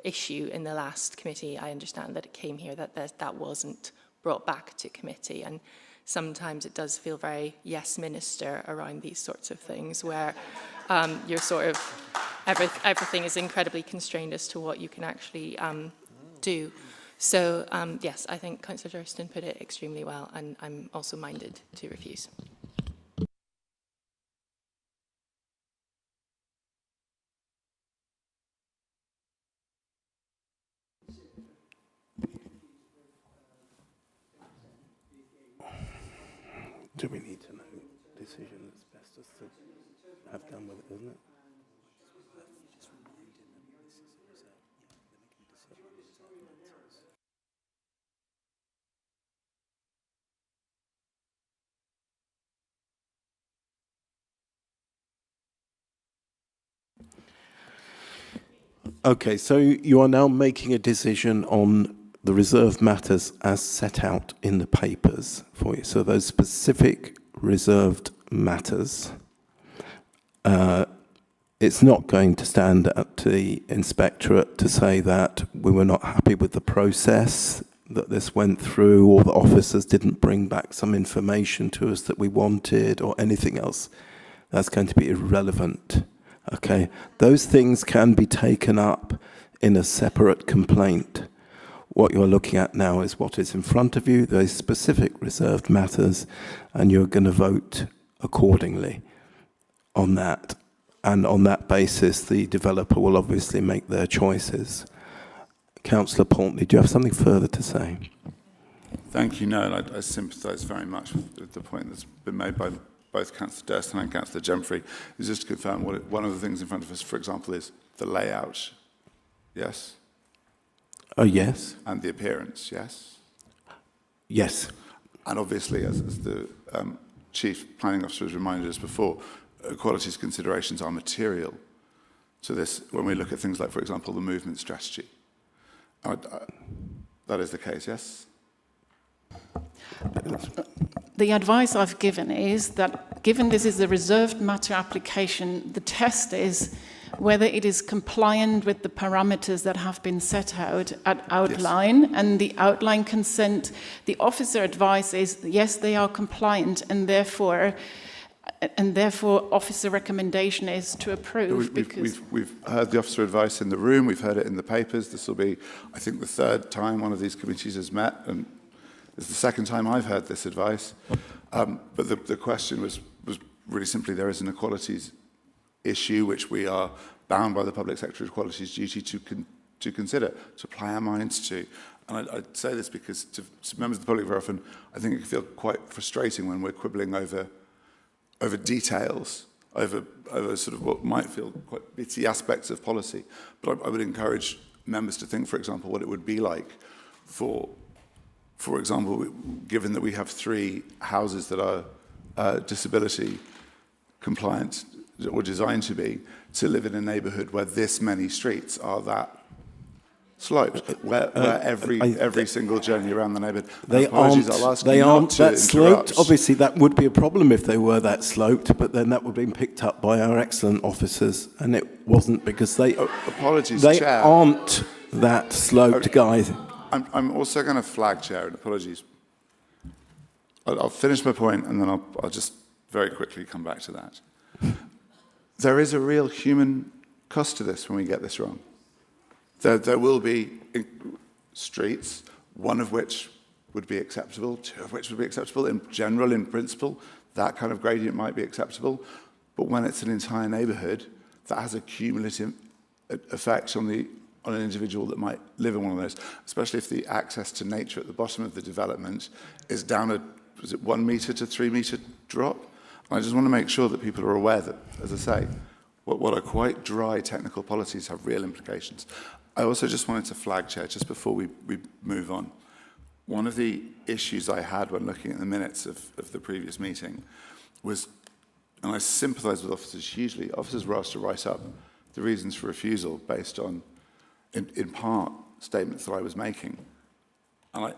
issue in the last committee, I understand that it came here, that wasn't brought back to committee. And sometimes it does feel very yes minister around these sorts of things, where you're sort of, everything is incredibly constrained as to what you can actually do. So yes, I think Councillor Durston put it extremely well, and I'm also minded to refuse. Do we need to know decision that's best us to have done with it, isn't it? Okay, so you are now making a decision on the reserved matters as set out in the papers for you. So those specific reserved matters, it's not going to stand at the inspectorate to say that we were not happy with the process that this went through, or the officers didn't bring back some information to us that we wanted, or anything else. That's going to be irrelevant. Okay, those things can be taken up in a separate complaint. What you're looking at now is what is in front of you, those specific reserved matters, and you're going to vote accordingly on that. And on that basis, the developer will obviously make their choices. Councillor Portney, do you have something further to say? Thank you. No, and I sympathise very much with the point that's been made by both Councillor Durston and Councillor Gemfrey. Is just to confirm, one of the things in front of us, for example, is the layout. Yes? Oh, yes. And the appearance, yes? Yes. And obviously, as the Chief Planning Officer has reminded us before, qualities considerations are material to this when we look at things like, for example, the movement strategy. That is the case, yes? The advice I've given is that, given this is a reserved matter application, the test is whether it is compliant with the parameters that have been set out at outline. Yes. And the outline consent, the officer advice is, yes, they are compliant, and therefore And therefore, officer recommendation is to approve. We've heard the officer advice in the room, we've heard it in the papers. This will be, I think, the third time one of these committees has met, and it's the second time I've heard this advice. But the question was really simply, there is an equalities issue which we are bound by the Public Sector Equalities duty to consider, to apply our minds to. And I'd say this because to members of the public very often, I think it can feel quite frustrating when we're quibbling over details, over sort of what might feel quite bitty aspects of policy. But I would encourage members to think, for example, what it would be like for example, given that we have 3 houses that are disability compliant or designed to be, to live in a neighbourhood where this many streets are that sloped, where every single journey around the neighbourhood. They aren't that sloped. Obviously, that would be a problem if they were that sloped, but then that would have been picked up by our excellent officers, and it wasn't because they Chair. aren't that sloped, guys. I'm also going to flag, Chair, and apologies. I'll finish my point, and then I'll just very quickly come back to that. There is a real human cost to this when we get this wrong. There will be streets, one of which would be acceptable, 2 of which would be acceptable. In general, in principle, that kind of gradient might be acceptable. But when it's an entire neighbourhood, that has a cumulative effect on an individual that might live in one of those, especially if the access to nature at the bottom of the development is down a, is it 1 metre to 3 metre drop? And I just want to make sure that people are aware that, as I say, what are quite dry technical policies have real implications. I also just wanted to flag, Chair, just before we move on, one of the issues I had when looking at the minutes of the previous meeting was, and I sympathise with officers hugely, officers were asked to write up the reasons for refusal based on, in part, statements that I was making. And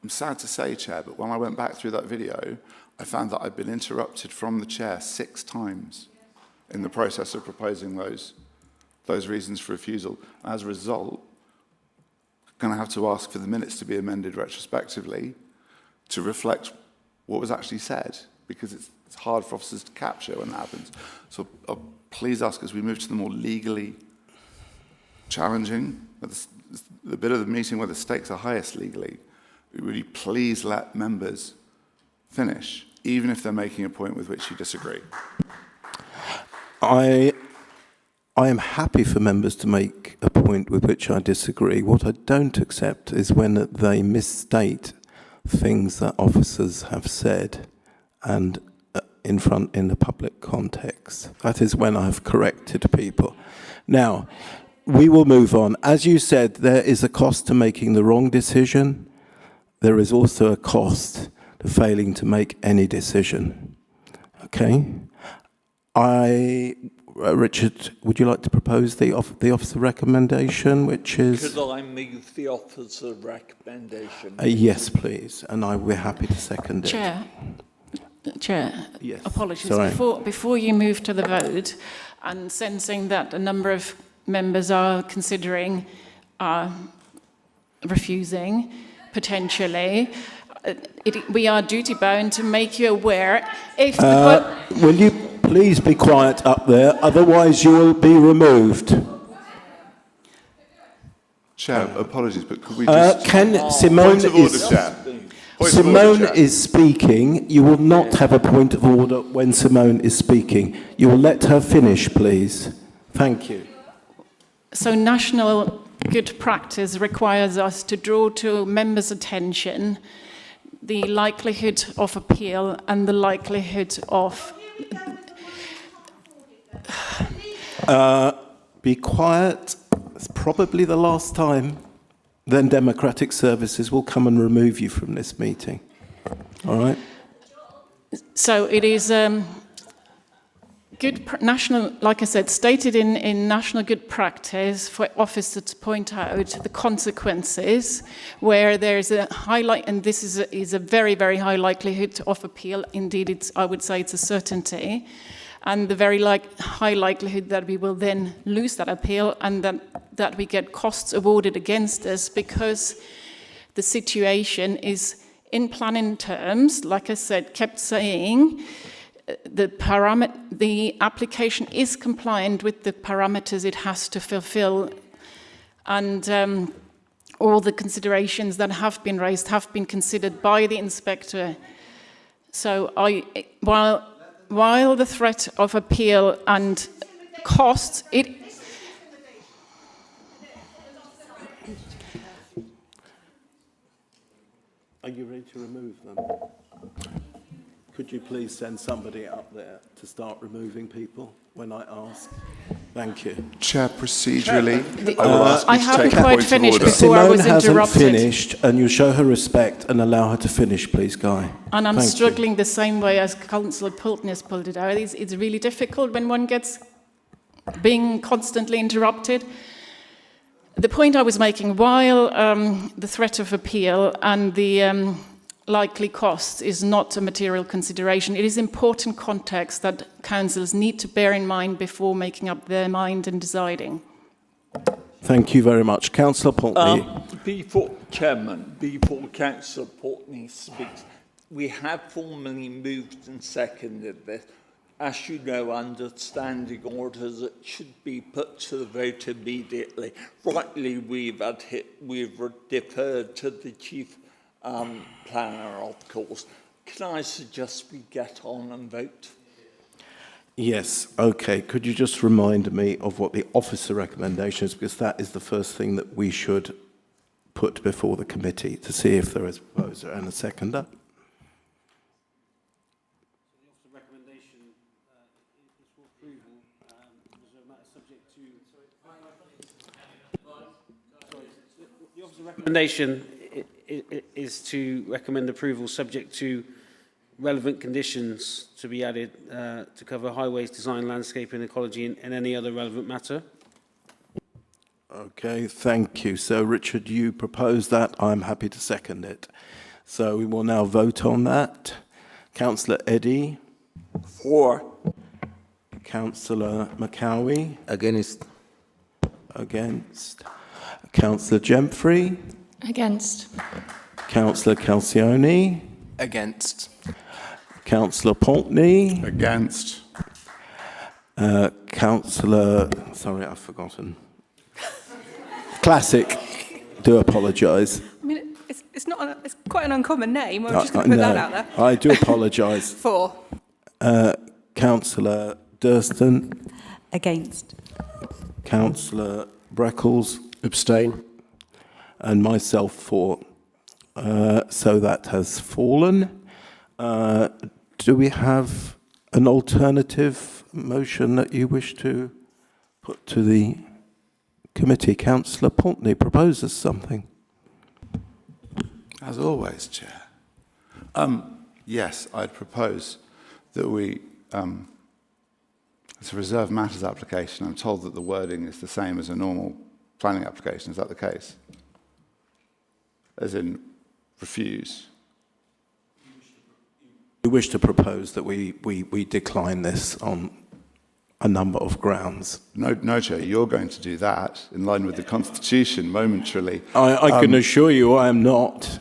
I'm sad to say, Chair, but when I went back through that video, I found that I'd been interrupted from the Chair 6 times in the process of proposing those reasons for refusal. As a result, I'm going to have to ask for the minutes to be amended retrospectively to reflect what was actually said, because it's hard for officers to capture when that happens. So I'll please ask, as we move to the more legally challenging, the bit of the meeting where the stakes are highest legally, would you please let members finish, even if they're making a point with which you disagree? I am happy for members to make a point with which I disagree. What I don't accept is when they misstate things that officers have said and in the public context. That is when I've corrected people. Now, we will move on. As you said, there is a cost to making the wrong decision. There is also a cost to failing to make any decision. Okay? Richard, would you like to propose the officer recommendation, which is... Could I move the officer recommendation? Yes, please, and we're happy to second it. Chair, yes. Apologies. Sorry. Before you move to the vote, and sensing that a number of members are considering refusing, potentially, we are duty-bound to make you aware if... Will you please be quiet up there, otherwise you will be removed. Chair, apologies, but could we just... Simone is speaking. You will not have a point of order when Simone is speaking. You will let her finish, please. Thank you. So national good practice requires us to draw to members' attention the likelihood of appeal and the likelihood of... Be quiet. It's probably the last time. Then Democratic Services will come and remove you from this meeting. All right? So it is good national, like I said, stated in national good practice for officers to point out the consequences where there's a highlight, and this is a very, very high likelihood of appeal. Indeed, I would say it's a certainty. And the very high likelihood that we will then lose that appeal and that we get costs awarded against us because the situation is in planning terms, like I said, kept saying the application is compliant with the parameters it has to fulfill, and all the considerations that have been raised have been considered by the inspector. So while the threat of appeal and costs, Are you ready to remove them? Could you please send somebody up there to start removing people when I ask? Thank you. Chair, procedurally, I will ask you I to haven't take a quite point of finished order. before I was Simone hasn't interrupted. finished, and you show her respect and allow her to finish, please, Guy. And I'm Thank you. struggling the same way as Councillor Pulteney has pulled it out. It's really difficult when one gets being constantly interrupted. The point I was making, while the threat of appeal and the likely cost is not a material consideration, it is important context that councils need to bear in mind before making up their mind and deciding. Thank you very much. Councillor Pulteney. Before Councillor Pulteney speaks, we have formally moved and seconded this. As you know, under standing orders, it should be put to the vote immediately. Rightly, we've deferred to the chief planner, of course. Can I suggest we get on and vote? Yes, okay. Could you just remind me of what the officer recommendation is, because that is the first thing that we should put before the committee to see if there is a proposer and a seconder. Recommendation is to recommend approval subject to relevant conditions to be added to cover highways, design, landscaping, ecology, and any other relevant matter. Okay, thank you. So, Richard, you proposed that. I'm happy to second it. So we will now vote on that. Councillor Eddy. For. Councillor McCowie. Against. Against. Councillor Gemfrey. Against. Councillor Calcione. Against. Councillor Pulteney. Against. Councillor, sorry, I've forgotten. Classic. Do apologise. I mean, it's quite an uncommon name. I'm just going to put that out there. I do apologise. For. Councillor Durston. Against. Councillor Breckles. Abstain. And myself for. So that has fallen. Do we have an alternative motion that you wish to put to the committee? Councillor Pulteney proposes something. As always, Chair. Yes, I'd propose that we, it's a reserved matters application. I'm told that the wording is the same as a normal planning application. Is that the case? As in, refuse. We wish to propose that we decline this on a number of grounds. No, Chair, you're going to do that in line with the Constitution momentarily. I can assure you I am not.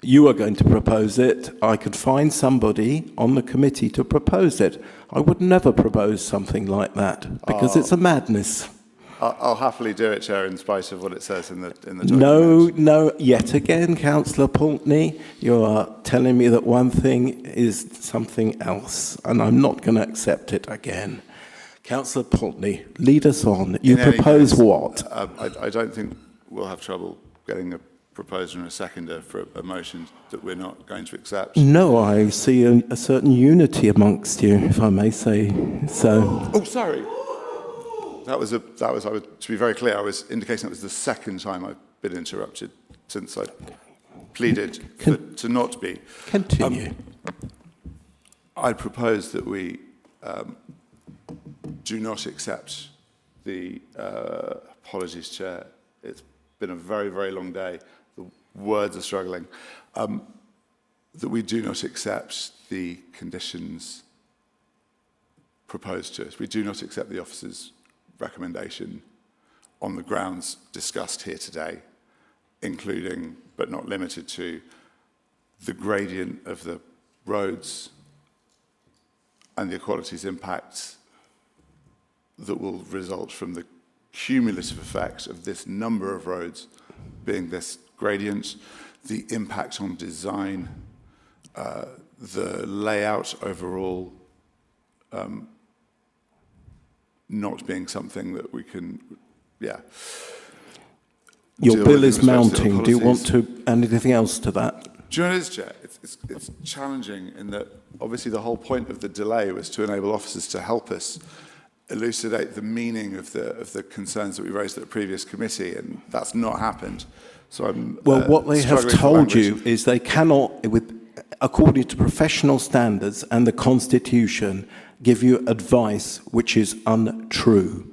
You are going to propose it. I could find somebody on the committee to propose it. I would never propose something like that because it's a madness. I'll happily do it, Chair, in spite of what it says in the document. No, yet again, Councillor Pulteney, you are telling me that one thing is something else, and I'm not going to accept it again. Councillor Pulteney, lead us on. You propose what? I don't think we'll have trouble getting a proposer and a seconder for a motion that we're not going to accept. No, I see a certain unity amongst you, if I may say so. Oh, sorry. To be very clear, I was indicating that was the second time I've been interrupted since I pleaded to not be. Continue. I propose that we do not accept the apologies, Chair. It's been a very, very long day. The words are struggling. That we do not accept the conditions proposed to us. We do not accept the officer's recommendation on the grounds discussed here today, including, but not limited to, the gradient of the roads and the equalities impacts that will result from the cumulative effect of this number of roads being this gradient, the impact on design, the layout overall, not being something that we can, Your deal bill with is in respect to mounting. Do you want policies. to add anything else to that? Do you know what it is, Chair? It's challenging in that obviously the whole point of the delay was to enable officers to help us elucidate the meaning of the concerns that we raised at the previous committee, and that's not happened. So I'm what they have struggling for told you language. is they cannot, according to professional standards and the Constitution, give you advice which is untrue.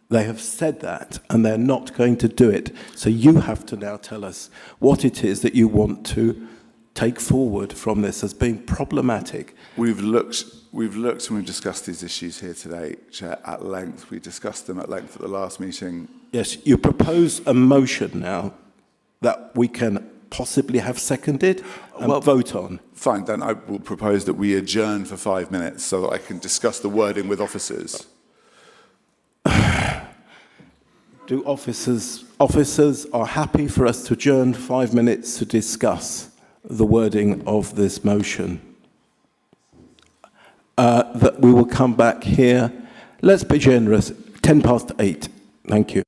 They have said that, and they're not going to do it. So you have to now tell us what it is that you want to take forward from this as being problematic. We've looked and we've discussed these issues here today, Chair, at length. We discussed them at length at the last meeting. Yes, you propose a motion now that we can possibly have seconded and vote on. Fine, then I will propose that we adjourn for 5 minutes so that I can discuss the wording with officers. Do officers are happy for us to adjourn 5 minutes to discuss the wording of this motion? That we will come back here. Let's be generous. 8:10. Thank you.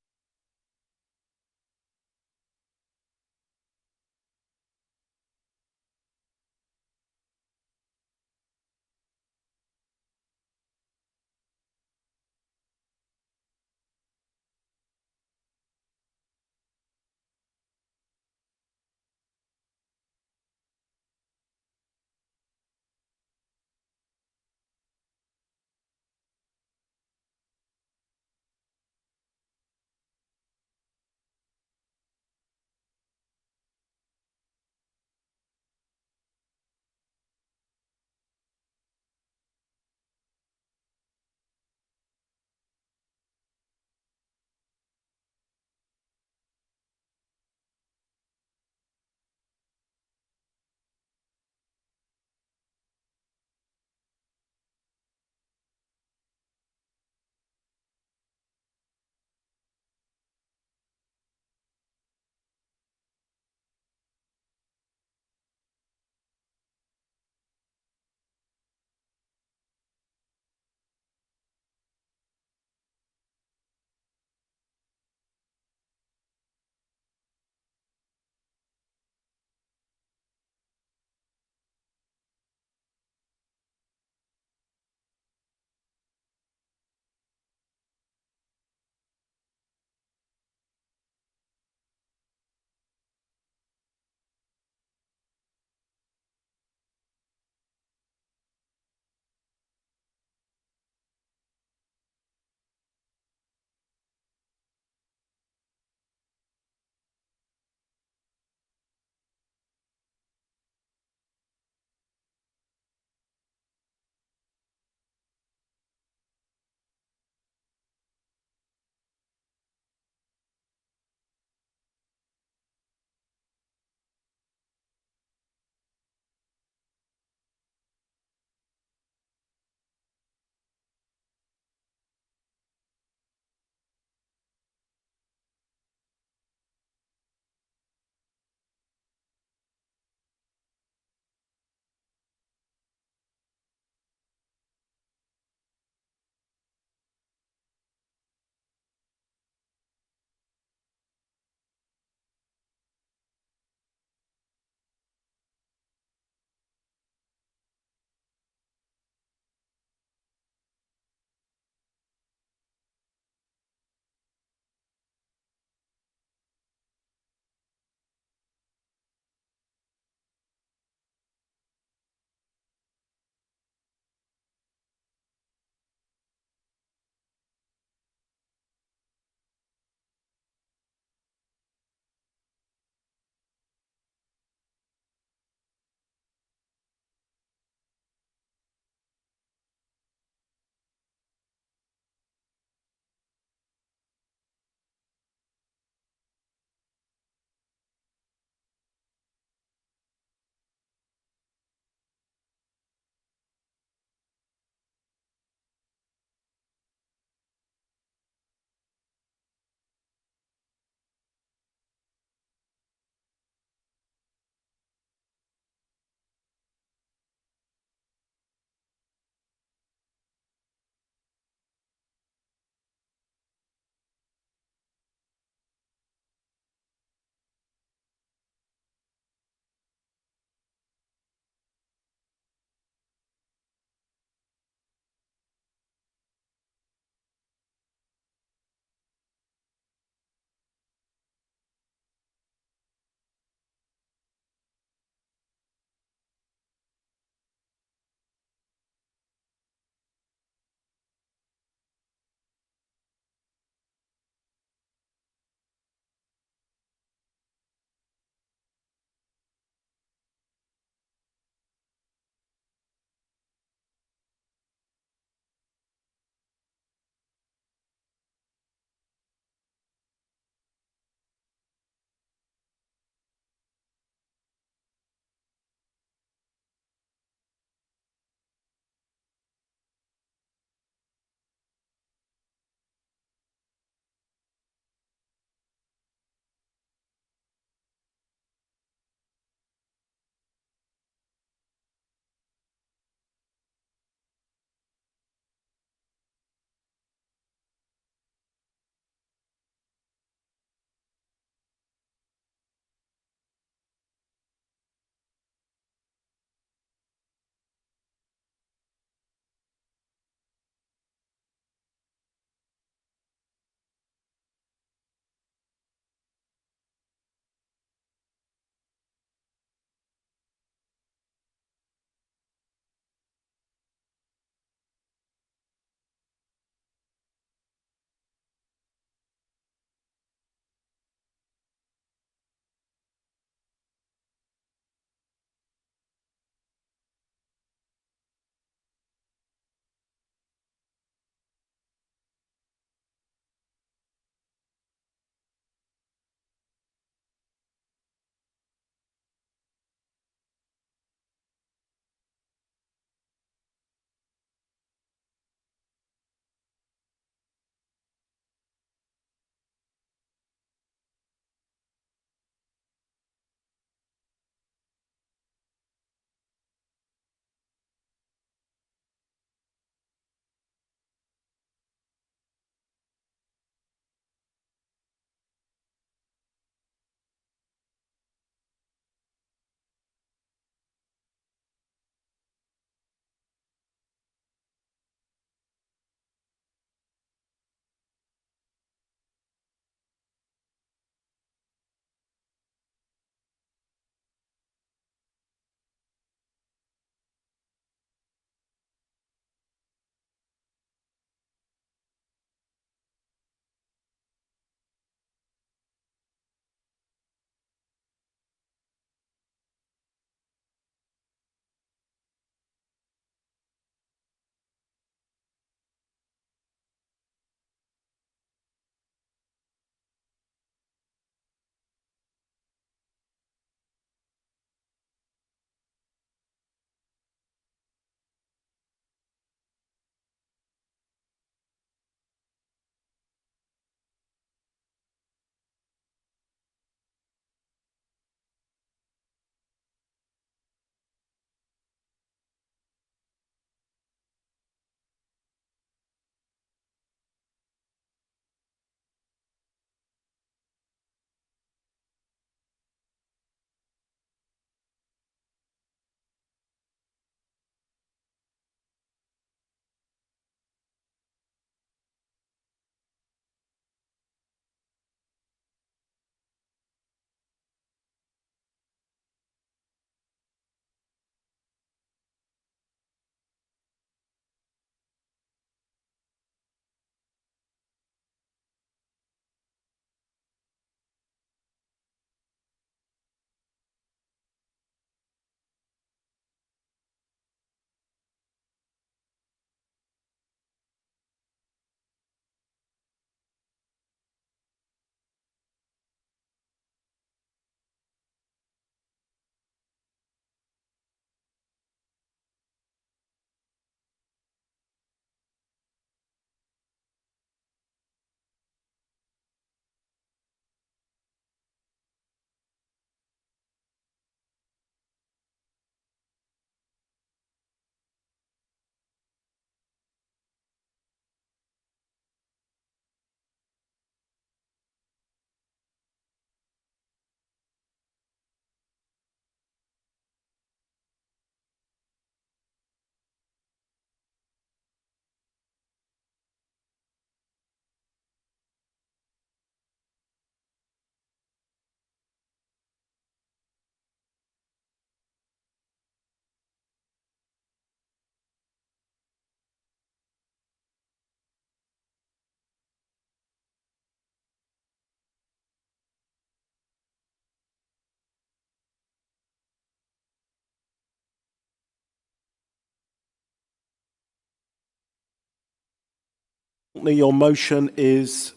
Your motion is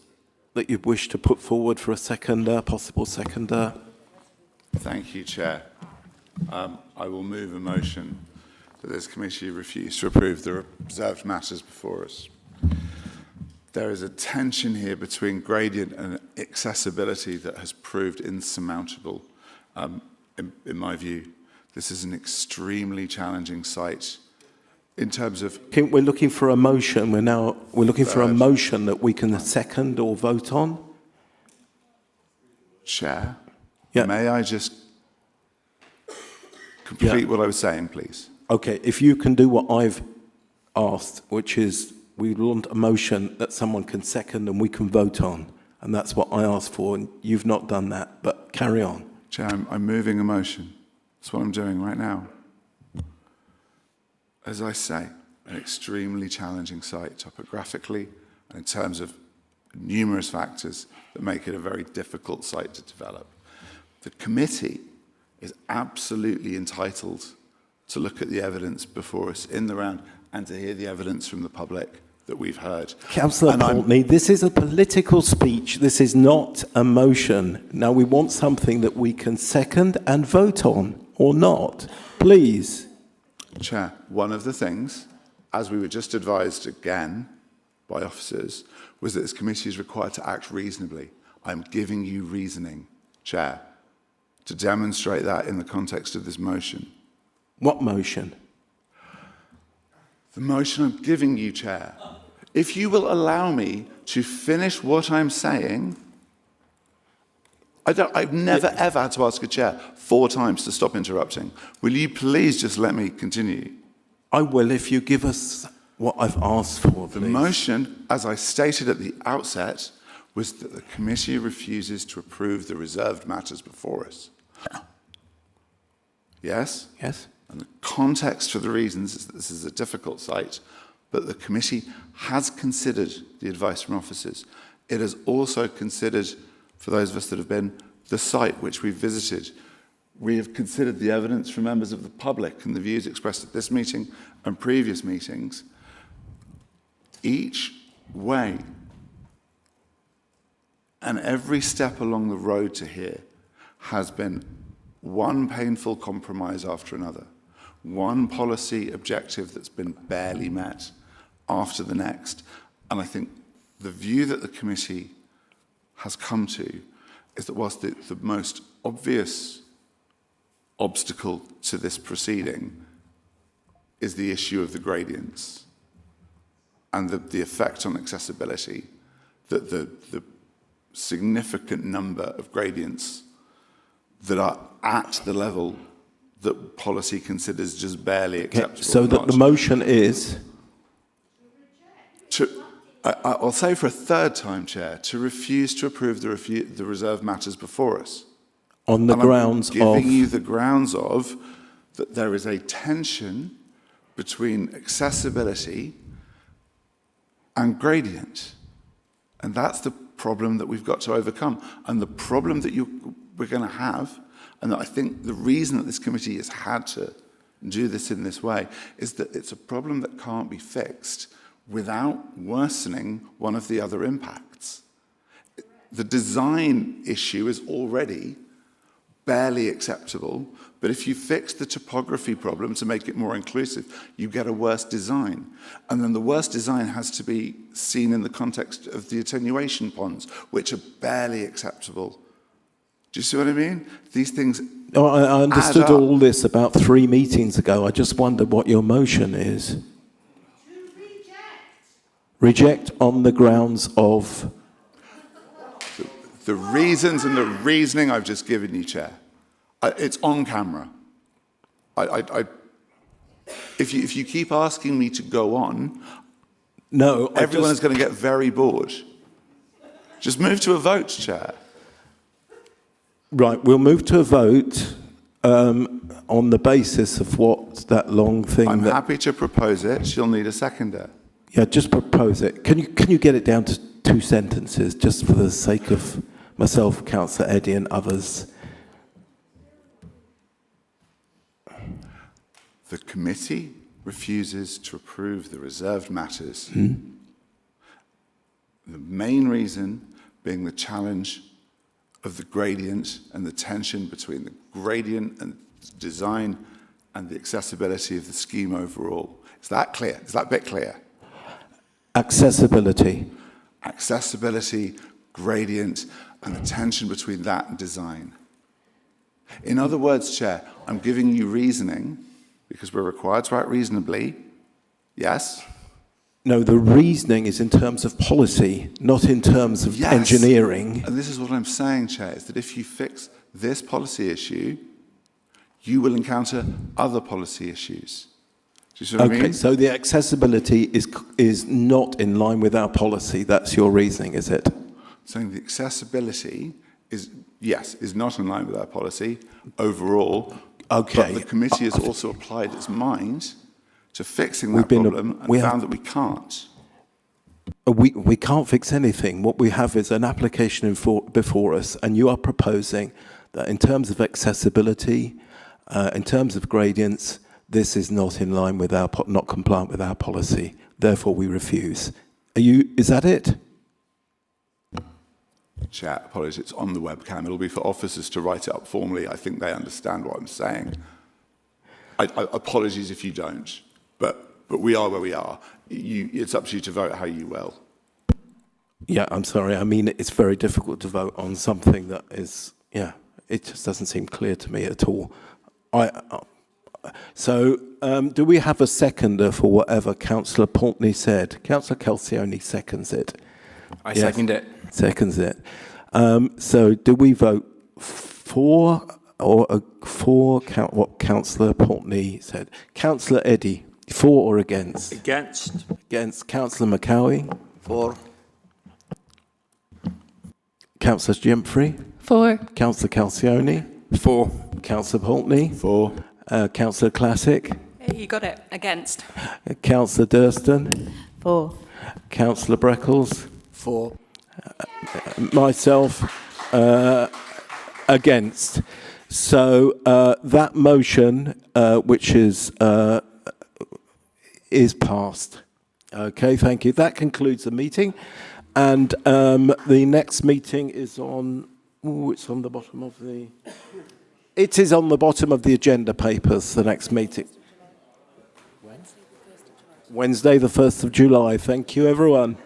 that you wish to put forward for a seconder, possible seconder. Thank you, Chair. I will move a motion that this committee refuse to approve the reserved matters before us. There is a tension here between gradient and accessibility that has proved insurmountable. In my view, this is an extremely challenging site in terms of... We're looking for a motion. We're looking for a motion that we can second or vote on. Chair, may I just complete what I was saying, please? Okay, if you can do what I've asked, which is we want a motion that someone can second and we can vote on. And that's what I asked for, and you've not done that, but carry on. Chair, I'm moving a motion. That's what I'm doing right now. As I say, an extremely challenging site topographically and in terms of numerous factors that make it a very difficult site to develop. The committee is absolutely entitled to look at the evidence before us in the round and to hear the evidence from the public that we've heard. Councillor Pulteney, this is a political speech. This is not a motion. Now, we want something that we can second and vote on, or not. Please. Chair, one of the things, as we were just advised again by officers, was that this committee is required to act reasonably. I'm giving you reasoning, Chair, to demonstrate that in the context of this motion. What motion? The motion I'm giving you, Chair. If you will allow me to finish what I'm saying, I've never, ever had to ask a chair 4 times to stop interrupting. Will you please just let me continue? I will if you give us what I've asked for, please. The motion, as I stated at the outset, was that the committee refuses to approve the reserved matters before us. Yes? Yes. And the context for the reasons is that this is a difficult site, but the committee has considered the advice from officers. It has also considered, for those of us that have been, the site which we've visited. We have considered the evidence from members of the public and the views expressed at this meeting and previous meetings. Each way and every step along the road to here has been one painful compromise after another, one policy objective that's been barely met after the next. And I think the view that the committee has come to is that whilst the most obvious obstacle to this proceeding is the issue of the gradients and the effect on accessibility, that the significant number of gradients that are at the level that policy considers just barely acceptable. Okay, so that the motion is? I'll say for a third time, Chair, to refuse to approve the reserved matters before us. On the grounds of? I'm giving you the grounds of that there is a tension between accessibility and gradient. And that's the problem that we've got to overcome. And the problem that we're going to have, and that I think the reason that this committee has had to do this in this way, is that it's a problem that can't be fixed without worsening one of the other impacts. The design issue is already barely acceptable, but if you fix the topography problem to make it more inclusive, you get a worse design. And then the worst design has to be seen in the context of the attenuation ponds, which are barely acceptable. Do you see what I mean? These things Oh, I understood all this about 3 meetings ago. I just wondered what your motion is. Reject on the grounds of? The reasons and the reasoning I've just given you, Chair. It's on camera. If you keep asking me to go on, no, everyone is going to get very bored. Just move to a vote, Chair. Right, we'll move to a vote on the basis of what that long thing. I'm happy to propose it. You'll need a seconder. Yeah, just propose it. Can you get it down to 2 sentences, just for the sake of myself, Councillor Eddy, and others? The committee refuses to approve the reserved matters The main reason being the challenge of the gradient and the tension between the gradient and design and the accessibility of the scheme overall. Is that clear? Is that bit clear? Accessibility. Accessibility, gradient, and the tension between that and design. In other words, Chair, I'm giving you reasoning because we're required to act reasonably. Yes? No, the reasoning is in terms of policy, not in terms of engineering. And this is what I'm saying, Chair, is that if you fix this policy issue, you will encounter other policy issues. Do you see what I mean? So the accessibility is not in line with our policy. That's your reasoning, is it? Saying the accessibility is, yes, is not in line with our policy overall. Okay. But the committee has also applied its mind to fixing that problem and found that we can't. We can't fix anything. What we have is an application before us, and you are proposing that in terms of accessibility, in terms of gradients, this is not in line with our, not compliant with our policy. Therefore, we refuse. Is that it? Chair, apologies, it's on the webcam. It'll be for officers to write it up formally. I think they understand what I'm saying. Apologies if you don't, but we are where we are. It's up to you to vote how you will. Yeah, I'm sorry. I mean, it's very difficult to vote on something that is, it just doesn't seem clear to me at all. So, do we have a seconder for whatever Councillor Portney said? Councillor Calcioni seconds it. I second it. Seconds it. So, do we vote for what Councillor Portney said? Councillor Eddy, for or against? Against. Against. Councillor McCowie? For. Councillor Gymphrey? For. Councillor Calcioni? For. Councillor Portney? For. Councillor Classic? You got it. Against. Councillor Durston? For. Councillor Breckles? For. Myself, against. So that motion, which is passed. Okay, thank you. That concludes the meeting, and the next meeting is on. It's on the bottom of the. It is on the bottom of the agenda papers. The next meeting. Wednesday, the 1st of July. Thank you, everyone.